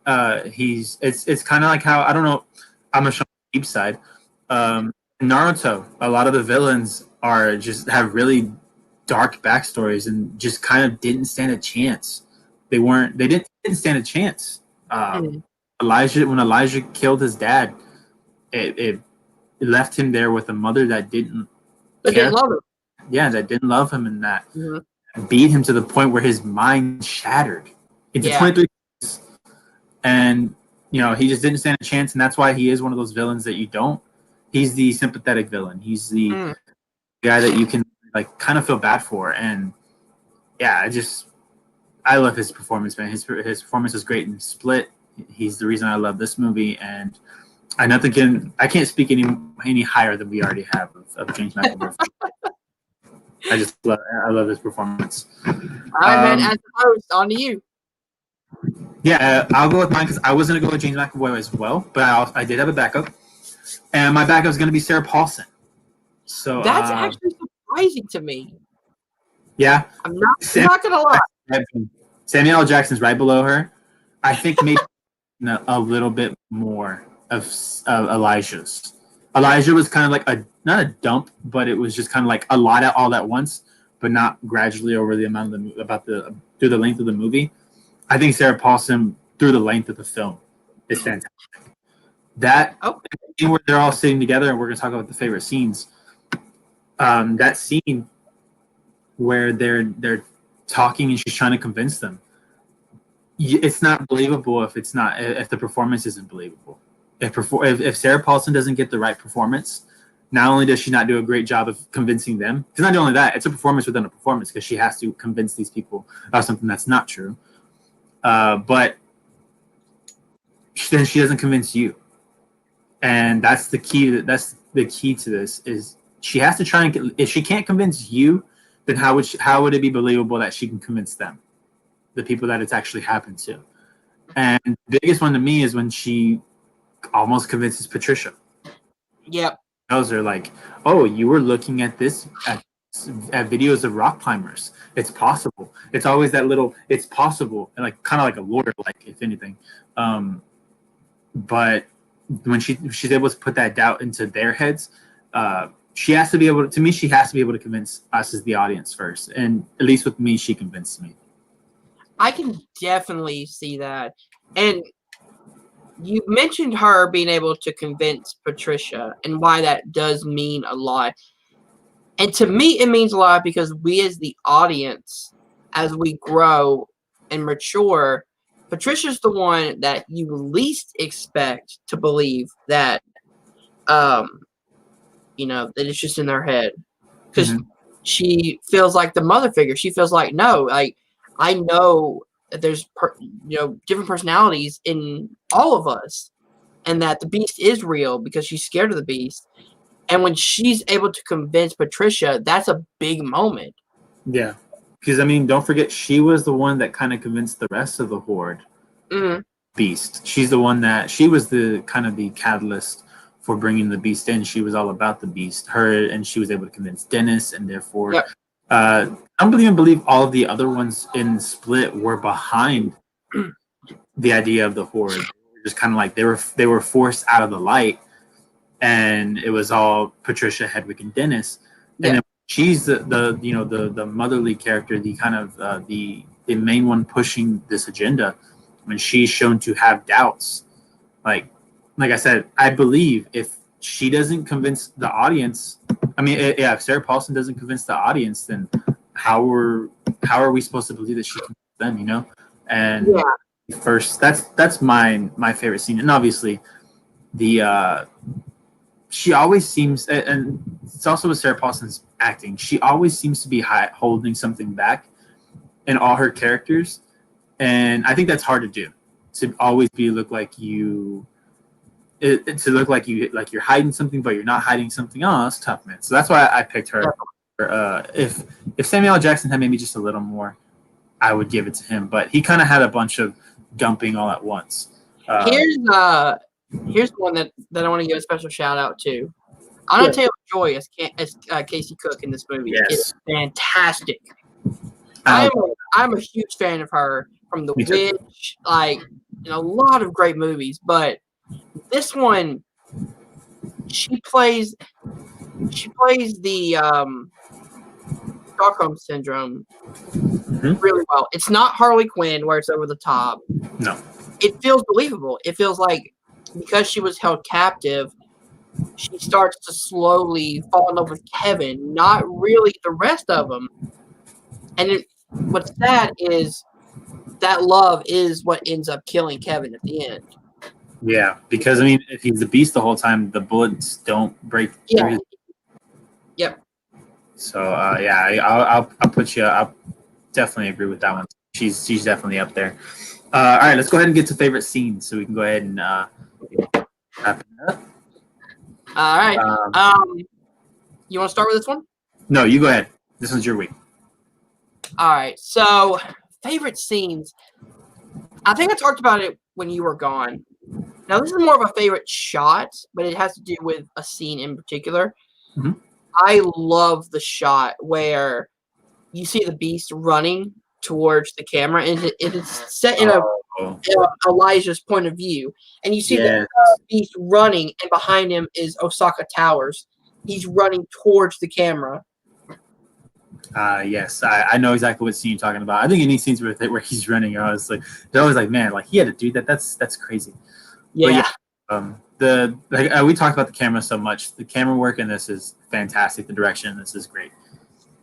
A: It's kind of like how, I don't know, I'm a deep side. Naruto, a lot of the villains have really dark backstories and just kind of didn't stand a chance. They didn't stand a chance. When Elijah killed his dad, it left him there with a mother that didn't
B: love him.
A: Yeah, that didn't love him, and that beat him to the point where his mind shattered into 23 pieces. And he just didn't stand a chance, and that's why he is one of those villains that you don't. He's the sympathetic villain. He's the guy that you can kind of feel bad for. And yeah, I love his performance, man. His performance is great in Split. He's the reason I love this movie, and I can't speak any higher than we already have of James McAvoy. I love his performance.
B: All right, man. As the host, on to you.
A: Yeah, I'll go with mine because I was going to go with James McAvoy as well, but I did have a backup, and my backup is going to be Sarah Paulson. So
B: that's actually surprising to me.
A: Yeah,
B: I'm not going to lie.
A: Samuel L. Jackson's right below her. I think maybe a little bit more of Elijah's. Elijah was kind of like not a dump, but it was just kind of like a lot all at once, but not gradually over the amount of through the length of the movie. I think Sarah Paulson, through the length of the film, is fantastic. That scene where they're all sitting together, and we're going to talk about the favorite scenes. That scene where they're talking and she's trying to convince them. It's not believable if the performance isn't believable. If Sarah Paulson doesn't get the right performance, not only does she not do a great job of convincing them, because not only that, it's a performance within a performance because she has to convince these people of something that's not true. But then she doesn't convince you, and that's the key. That's the key to this is she has to try and if she can't convince you, then how would it be believable that she can convince them, the people that it's actually happened to? And the biggest one to me is when she almost convinces Patricia.
B: Yep.
A: Tells her like, "Oh, you were looking at this at videos of rock climbers. It's possible." It's always that little "it's possible," and like kind of like a lawyer, like if anything. But when she's able to put that doubt into their heads, she has to be able to convince us as the audience first. And at least with me, she convinced me.
B: I can definitely see that. And you mentioned her being able to convince Patricia and why that does mean a lot. And to me, it means a lot because we as the audience, as we grow and mature, Patricia's the one that you least expect to believe that, that it's just in their head. Because she feels like the mother figure. She feels like, no, like, I know that there's different personalities in all of us, and that the Beast is real because she's scared of the Beast. And when she's able to convince Patricia, that's a big moment.
A: Yeah, because don't forget, she was the one that kind of convinced the rest of the Horde. Beast. She's the one that she was the kind of the catalyst for bringing the Beast in. She was all about the Beast. And she was able to convince Dennis, and therefore. Yep. I don't even believe all of the other ones in Split were behind the idea of the Horde. They were just kind of like they were forced out of the light, and it was all Patricia, Hedwig, and Dennis. And then she's the motherly character, the kind of the main one pushing this agenda. When she's shown to have doubts, like I said, I believe if she doesn't convince the audience. If Sarah Paulson doesn't convince the audience, then how are we supposed to believe that she can convince them? And
B: Yeah.
A: first, that's my favorite scene, and obviously the she always seems, and it's also with Sarah Paulson's acting. She always seems to be holding something back in all her characters, and I think that's hard to do. To always look like you, to look like you're hiding something, but you're not hiding something. Oh, that's tough, man. So that's why I picked her. If Samuel L. Jackson had maybe just a little more, I would give it to him. But he kind of had a bunch of dumping all at once.
B: Here's one that I want to give a special shout out to. Anna Taylor-Joy as Casey Cook in this movie is fantastic. I'm a huge fan of her from The Witch, like in a lot of great movies, but this one she plays the Stockholm syndrome really well. It's not Harley Quinn where it's over the top.
A: No.
B: It feels believable. It feels like because she was held captive, she starts to slowly fall in love with Kevin, not really the rest of them. And what's sad is that love is what ends up killing Kevin at the end.
A: Yeah, because I mean, if he's the beast the whole time, the bullets don't break through his.
B: Yep.
A: So I'll put you. I'll definitely agree with that one. She's definitely up there. All right, let's go ahead and get to favorite scenes, so we can go ahead and wrap it up.
B: All right. You want to start with this one?
A: No, you go ahead. This one's your week.
B: All right. So, favorite scenes. I think I talked about it when you were gone. Now, this is more of a favorite shot, but it has to do with a scene in particular.
A: Mm-hmm.
B: I love the shot where you see the beast running towards the camera, and it is set in Elijah's point of view, and you see the beast running, and behind him is Osaka Towers. He's running towards the camera.
A: Yes, I know exactly what scene you're talking about. I think any scenes where he's running, I was like, man, like he had to do that. That's crazy.
B: Yeah.
A: We talked about the camera so much. The camera work in this is fantastic. The direction in this is great.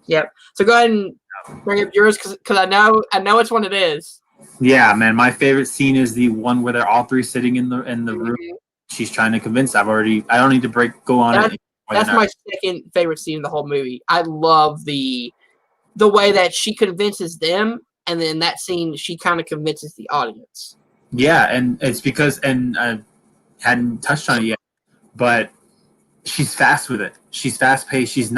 B: Yep. So go ahead and bring up yours because I know which one it is.
A: Yeah, man. My favorite scene is the one where they're all three sitting in the room. She's trying to convince. I don't need to go on it.
B: That's my second favorite scene in the whole movie. I love the way that she convinces them, and then that scene she kind of convinces the audience.
A: Yeah, and it's because, and I hadn't touched on it yet, but she's fast with it. She's fast paced. She's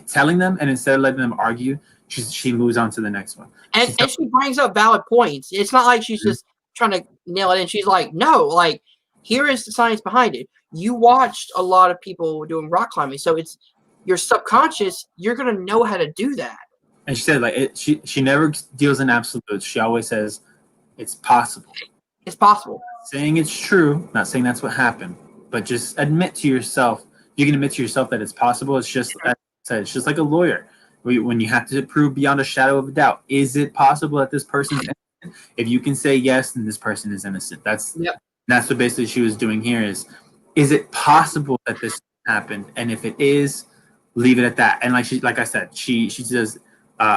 A: telling them, and instead of letting them argue, she moves on to the next one.
B: And she brings up valid points. It's not like she's just trying to nail it in. She's like, no, like here is the science behind it. You watched a lot of people doing rock climbing, so it's your subconscious. You're gonna know how to do that.
A: And she said, she never deals in absolutes. She always says, it's possible.
B: It's possible.
A: Saying it's true, not saying that's what happened, but just admit to yourself. You can admit to yourself that it's possible. It's just, as I said, it's just like a lawyer. When you have to prove beyond a shadow of a doubt, is it possible that this person's innocent? If you can say yes, then this person is innocent. That's what basically she was doing here is it possible that this happened? And if it is, leave it at that. And like I said, she says,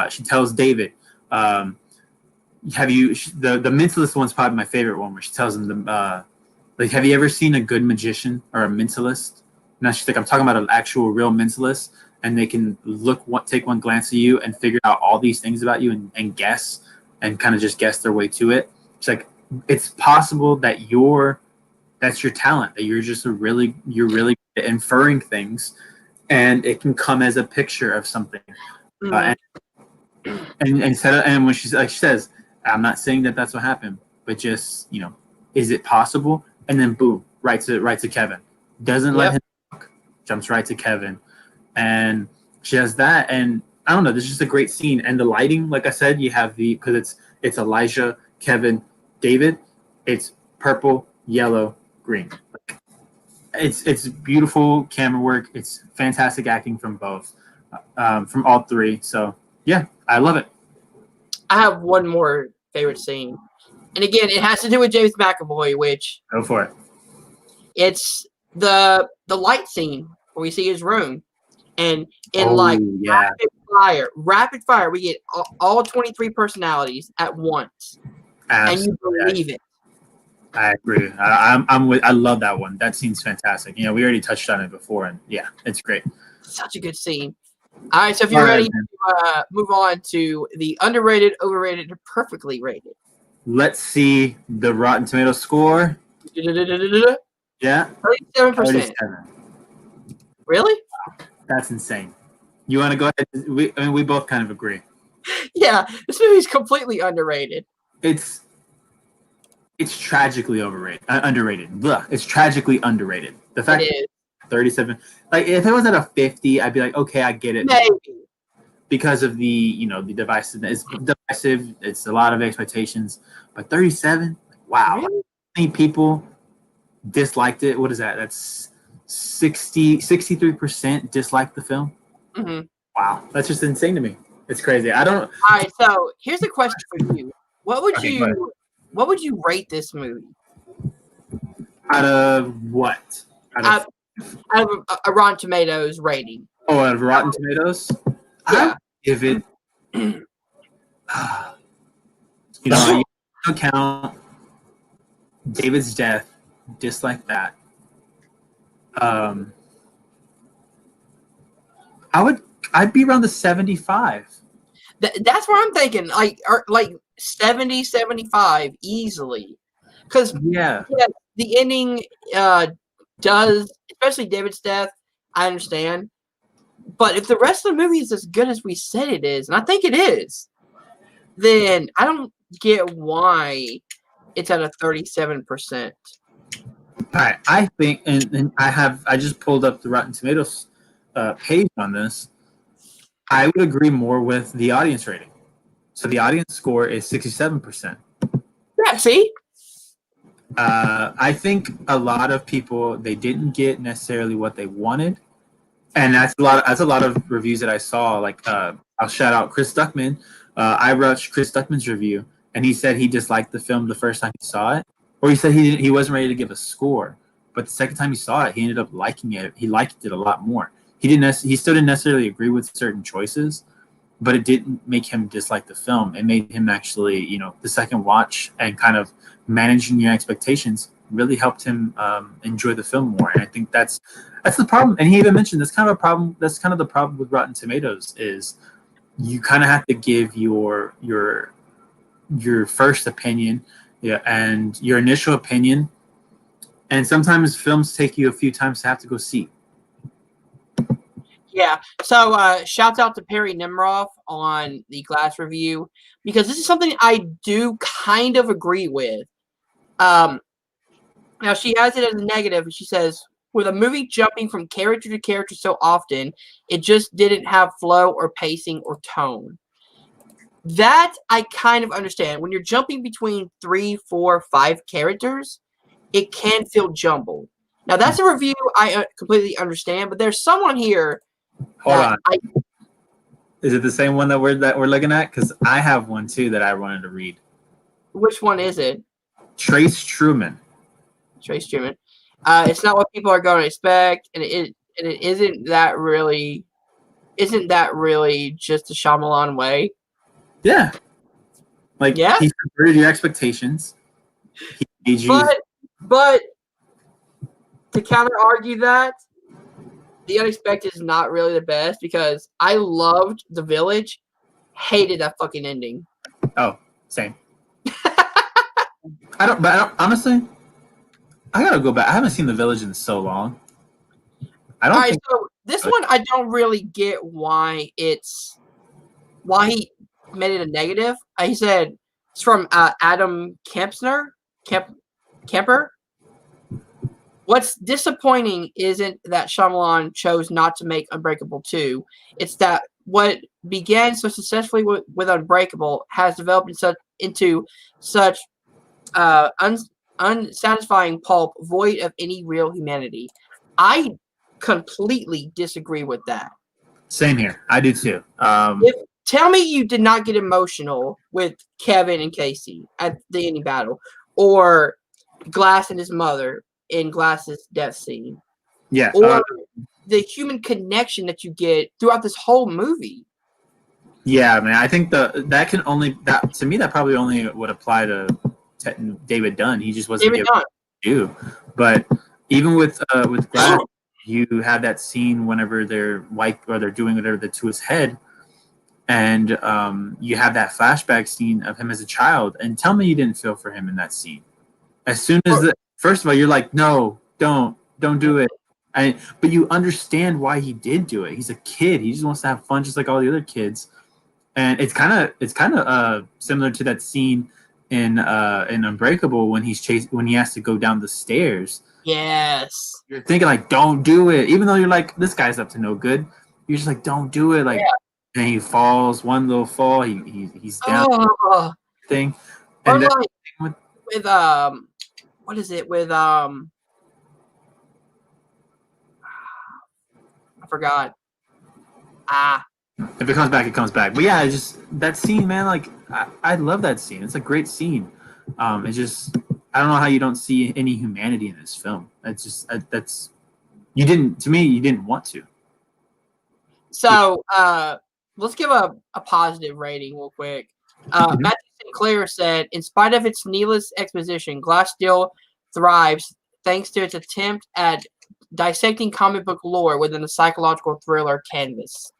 A: she tells David, the mentalist one's probably my favorite one, where she tells him have you ever seen a good magician or a mentalist? Now she's like, I'm talking about an actual real mentalist, and they can take one glance at you and figure out all these things about you and guess and kind of just guess their way to it. She's like, it's possible that that's your talent, that you're really good at inferring things, and it can come as a picture of something. And when she says, I'm not saying that that's what happened, but just, is it possible? And then boom, right to Kevin. Doesn't let him talk, jumps right to Kevin. And she has that, and I don't know, this is just a great scene. And the lighting, like I said, you have because it's Elijah, Kevin, David, it's purple, yellow, green. It's beautiful camera work. It's fantastic acting from both, from all three. So yeah, I love it.
B: I have one more favorite scene, and again, it has to do with James McAvoy, which
A: go for it.
B: It's the light scene where we see his room, and in rapid fire. Rapid fire. We get all 23 personalities at once.
A: Absolutely.
B: And you believe it.
A: I agree. I love that one. That scene's fantastic. You know, we already touched on it before, and yeah, it's great.
B: Such a good scene. All right, so if you're ready to move on to the underrated, overrated, and perfectly rated.
A: Let's see the Rotten Tomatoes score. Yeah.
B: 37%.
A: 37.
B: Really?
A: That's insane. You want to go ahead? We both kind of agree.
B: Yeah, this movie's completely underrated.
A: It's tragically underrated. Blah. It's tragically underrated. The fact that 37, like if it was at a 50, I'd be like, okay, I get it.
B: Maybe.
A: Because of the divisiveness. It's divisive. It's a lot of expectations. But 37, wow.
B: Really?
A: How many people disliked it? What is that? That's 63% disliked the film.
B: Mm-hmm.
A: Wow, that's just insane to me. It's crazy. I don't.
B: All right, so here's a question for you: What would you rate this movie?
A: Out of what?
B: Out of a Rotten Tomatoes rating.
A: Oh, out of Rotten Tomatoes?
B: Yeah.
A: I give it. You account David's death, dislike that. I'd be around the 75.
B: That's what I'm thinking. Like 70, 75 easily. Because the ending does, especially David's death, I understand. But if the rest of the movie is as good as we said it is, and I think it is, then I don't get why it's at a 37%.
A: All right, I think, and I just pulled up the Rotten Tomatoes page on this. I would agree more with the audience rating. So the audience score is 67%.
B: Yeah, see?
A: I think a lot of people, they didn't get necessarily what they wanted. And that's a lot of reviews that I saw. Like I'll shout out Chris Stuckman. I watched Chris Stuckman's review, and he said he disliked the film the first time he saw it, or he said he wasn't ready to give a score. But the second time he saw it, he ended up liking it. He liked it a lot more. He still didn't necessarily agree with certain choices, but it didn't make him dislike the film. It made him actually, the second watch and kind of managing your expectations really helped him enjoy the film more. And I think that's the problem. And he even mentioned that's kind of a problem. That's kind of the problem with Rotten Tomatoes is you kind of have to give your first opinion, and your initial opinion. And sometimes films take you a few times to have to go see.
B: Yeah. So shouts out to Perry Nimroff on the Glass review, because this is something I do kind of agree with. Now she has it as a negative. She says, with a movie jumping from character to character so often, it just didn't have flow or pacing or tone. That I kind of understand. When you're jumping between 3, 4, 5 characters, it can feel jumbled. Now that's a review I completely understand, but there's someone here.
A: Hold on. Is it the same one that we're looking at? Because I have one too that I wanted to read.
B: Which one is it?
A: Trace Truman.
B: Trace Truman. It's not what people are going to expect, and it isn't that really just the Shyamalan way.
A: Yeah. Like he subverted your expectations. He made you.
B: But to counter argue that, The Unexpected is not really the best, because I loved The Village, hated that fucking ending.
A: Oh, same. Honestly, I gotta go back. I haven't seen The Village in so long.
B: So this one I don't really get why he made it a negative. He said it's from Adam Kemper. What's disappointing isn't that Shyamalan chose not to make Unbreakable 2. It's that what began so successfully with Unbreakable has developed into such unsatisfying pulp, void of any real humanity. I completely disagree with that.
A: Same here. I do too.
B: Tell me you did not get emotional with Kevin and Casey at the ending battle, or Glass and his mother in Glass's death scene.
A: Yeah.
B: Or the human connection that you get throughout this whole movie.
A: Yeah, man. I think that can only that to me that probably only would apply to David Dunn. He just wasn't
B: David
A: given
B: Dunn.
A: to do. But even with Glass, you have that scene whenever they're or they're doing whatever to his head, and you have that flashback scene of him as a child. And tell me you didn't feel for him in that scene. As soon as first of all, you're like, no, don't do it. But you understand why he did do it. He's a kid. He just wants to have fun, just like all the other kids. And it's kind of similar to that scene in Unbreakable when when he has to go down the stairs.
B: Yes.
A: You're thinking like, don't do it, even though you're like, this guy's up to no good. You're just like, don't do it, like, and he falls, one little fall, he's down thing,
B: or
A: and
B: like with what is it with I forgot.
A: If it comes back, it comes back. But yeah, it's just that scene, man. Like I love that scene. It's a great scene. It's just I don't know how you don't see any humanity in this film. That's just that's you didn't to me. You didn't want to.
B: So let's give a positive rating real quick. Matthew Sinclair said, in spite of its needless exposition, Glass still thrives thanks to its attempt at dissecting comic book lore within a psychological thriller canvas.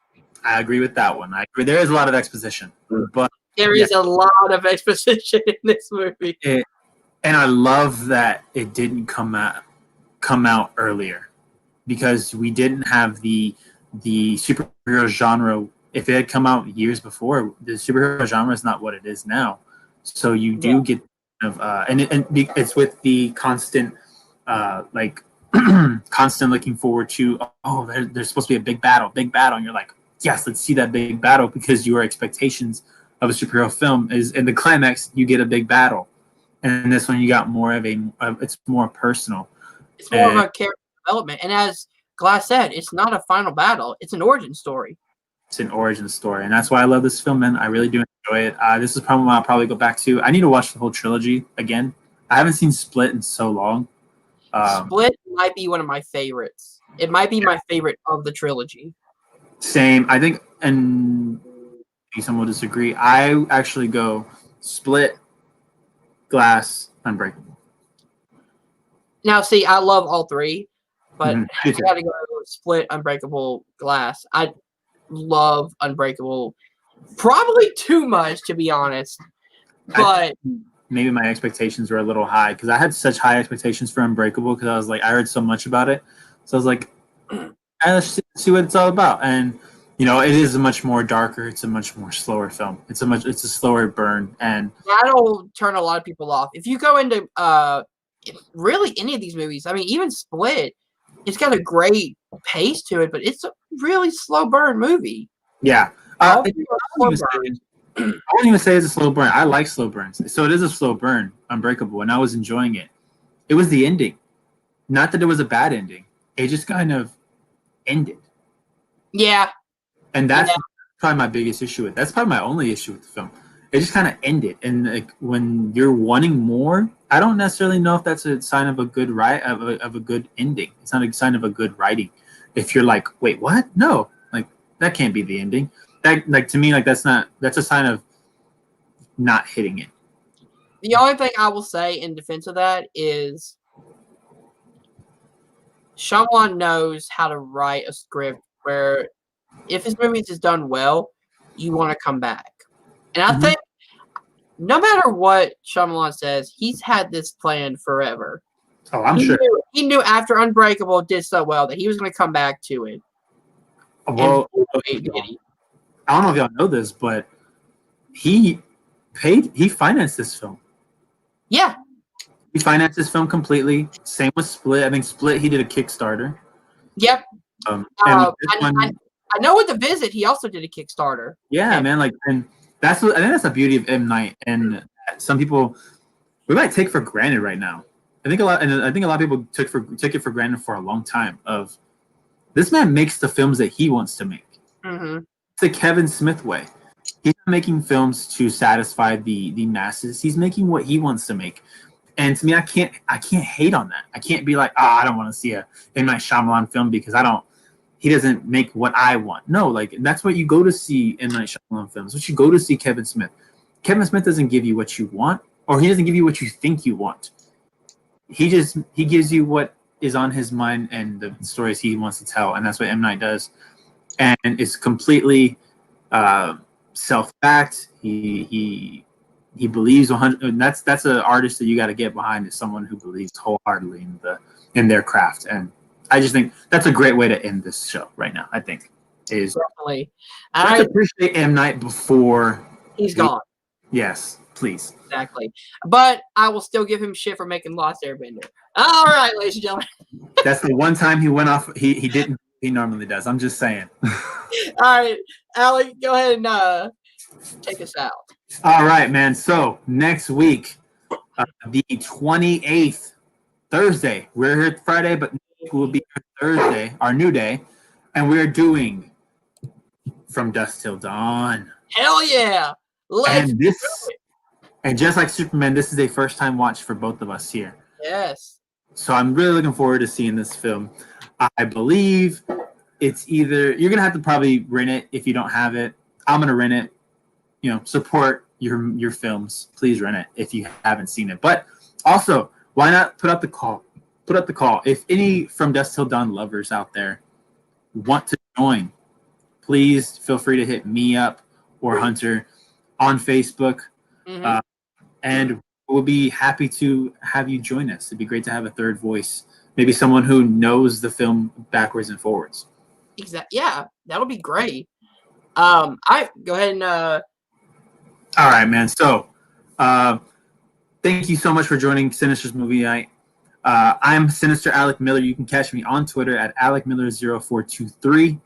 A: I agree with that one. I agree. There is a lot of exposition, but
B: there is a lot of exposition in this movie.
A: And I love that it didn't come out earlier, because we didn't have the superhero genre. If it had come out years before, the superhero genre is not what it is now. So you do get and it's with the constant constant looking forward to, there's supposed to be a big battle, and you're like, yes, let's see that big battle, because your expectations of a superhero film is in the climax you get a big battle, and this one you got more of it's more personal.
B: It's more of a character development, and as Glass said, it's not a final battle, it's an origin story.
A: It's an origin story, and that's why I love this film, man. I really do enjoy it. This is probably one I'll probably go back to. I need to watch the whole trilogy again. I haven't seen Split in so long.
B: Split might be one of my favorites. It might be my favorite of the trilogy.
A: Same. I think, and some will disagree. I actually go Split, Glass, Unbreakable.
B: Now, see, I love all three, but I got to go Split, Unbreakable, Glass. I love Unbreakable probably too much, to be honest. But
A: maybe my expectations were a little high, because I had such high expectations for Unbreakable, because I was like, I heard so much about it. So I was like, let's see what it's all about. And it is a much more darker, it's a much more slower film. It's a slower burn, and
B: that'll turn a lot of people off. If you go into really any of these movies, I mean, even Split, it's got a great pace to it, but it's a really slow burn movie.
A: Yeah. I wouldn't even say it's a slow burn. I like slow burns. So it is a slow burn, Unbreakable, and I was enjoying it. It was the ending. Not that it was a bad ending. It just kind of ended.
B: Yeah.
A: And that's probably my biggest issue with it. That's probably my only issue with the film. It just kind of ended. And like, when you're wanting more, I don't necessarily know if that's a sign of a good of a good ending. It's not a sign of a good writing. If you're like, wait, what? No, like that can't be the ending. That, like, to me, like that's a sign of not hitting it.
B: The only thing I will say in defense of that is Shyamalan knows how to write a script where if his movies is done well, you want to come back. And I think no matter what Shyamalan says, he's had this planned forever.
A: Oh, I'm sure.
B: He knew after Unbreakable did so well that he was going to come back to it.
A: Well, I don't know if y'all know this, but he financed this film.
B: Yeah.
A: He financed this film completely. Same with Split. I think Split, he did a Kickstarter.
B: Yep. I know with The Visit, he also did a Kickstarter.
A: Yeah, man. Like, and I think that's the beauty of M. Night. And some people we might take for granted right now. I think a lot of people took it for granted for a long time. Of this man makes the films that he wants to make.
B: Mm-hmm.
A: It's the Kevin Smith way. He's not making films to satisfy the masses. He's making what he wants to make. And to me, I can't hate on that. I can't be like, I don't want to see a M. Night Shyamalan film because he doesn't make what I want. No, like that's what you go to see in Night Shyamalan films. What you go to see Kevin Smith. Kevin Smith doesn't give you what you want, or he doesn't give you what you think you want. He gives you what is on his mind and the stories he wants to tell, and that's what M. Night does. And it's completely self-backed. He believes 100. And that's an artist that you got to get behind, is someone who believes wholeheartedly in their craft. And I just think that's a great way to end this show right now. I think is
B: Definitely.
A: let's appreciate M. Night before
B: he's gone.
A: Yes, please.
B: Exactly. But I will still give him shit for making Lost Airbender. All right, ladies and gentlemen.
A: That's the one time he went off. He didn't. He normally does. I'm just saying.
B: All right, Alec, go ahead and take us out.
A: All right, man. So next week, the 28th, Thursday. We're here Friday, but we'll be here Thursday, our new day, and we're doing From Dusk Till Dawn.
B: Hell yeah!
A: And just like Superman, this is a first-time watch for both of us here.
B: Yes.
A: So I'm really looking forward to seeing this film. I believe it's either you're gonna have to probably rent it if you don't have it. I'm gonna rent it. Support your films. Please rent it if you haven't seen it. But also, why not put up the call? Put up the call. If any From Dusk Till Dawn lovers out there want to join, please feel free to hit me up or Hunter on Facebook, and we'll be happy to have you join us. It'd be great to have a third voice, maybe someone who knows the film backwards and forwards.
B: Exactly. Yeah, that'll be great. I go ahead and.
A: All right, man. So, thank you so much for joining Sinister's Movie Night. I'm Sinister Alec Miller. You can catch me on Twitter at AlecMiller0423.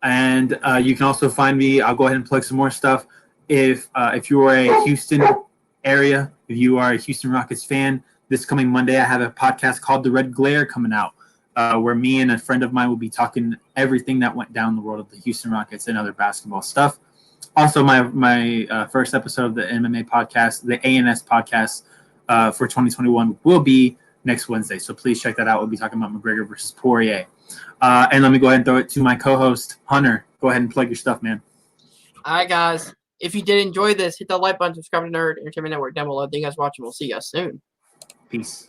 A: And you can also find me. I'll go ahead and plug some more stuff. If you are a Houston area, if you are a Houston Rockets fan, this coming Monday I have a podcast called The Red Glare coming out, where me and a friend of mine will be talking everything that went down the world of the Houston Rockets and other basketball stuff. Also, my first episode of the MMA podcast, the ANS podcast for 2021, will be next Wednesday. So please check that out. We'll be talking about McGregor versus Poirier. And let me go ahead and throw it to my co-host, Hunter. Go ahead and plug your stuff, man.
B: All right, guys. If you did enjoy this, hit the like button, subscribe to Nerd Entertainment Network down below. Thank you guys for watching. We'll see you guys soon.
A: Peace.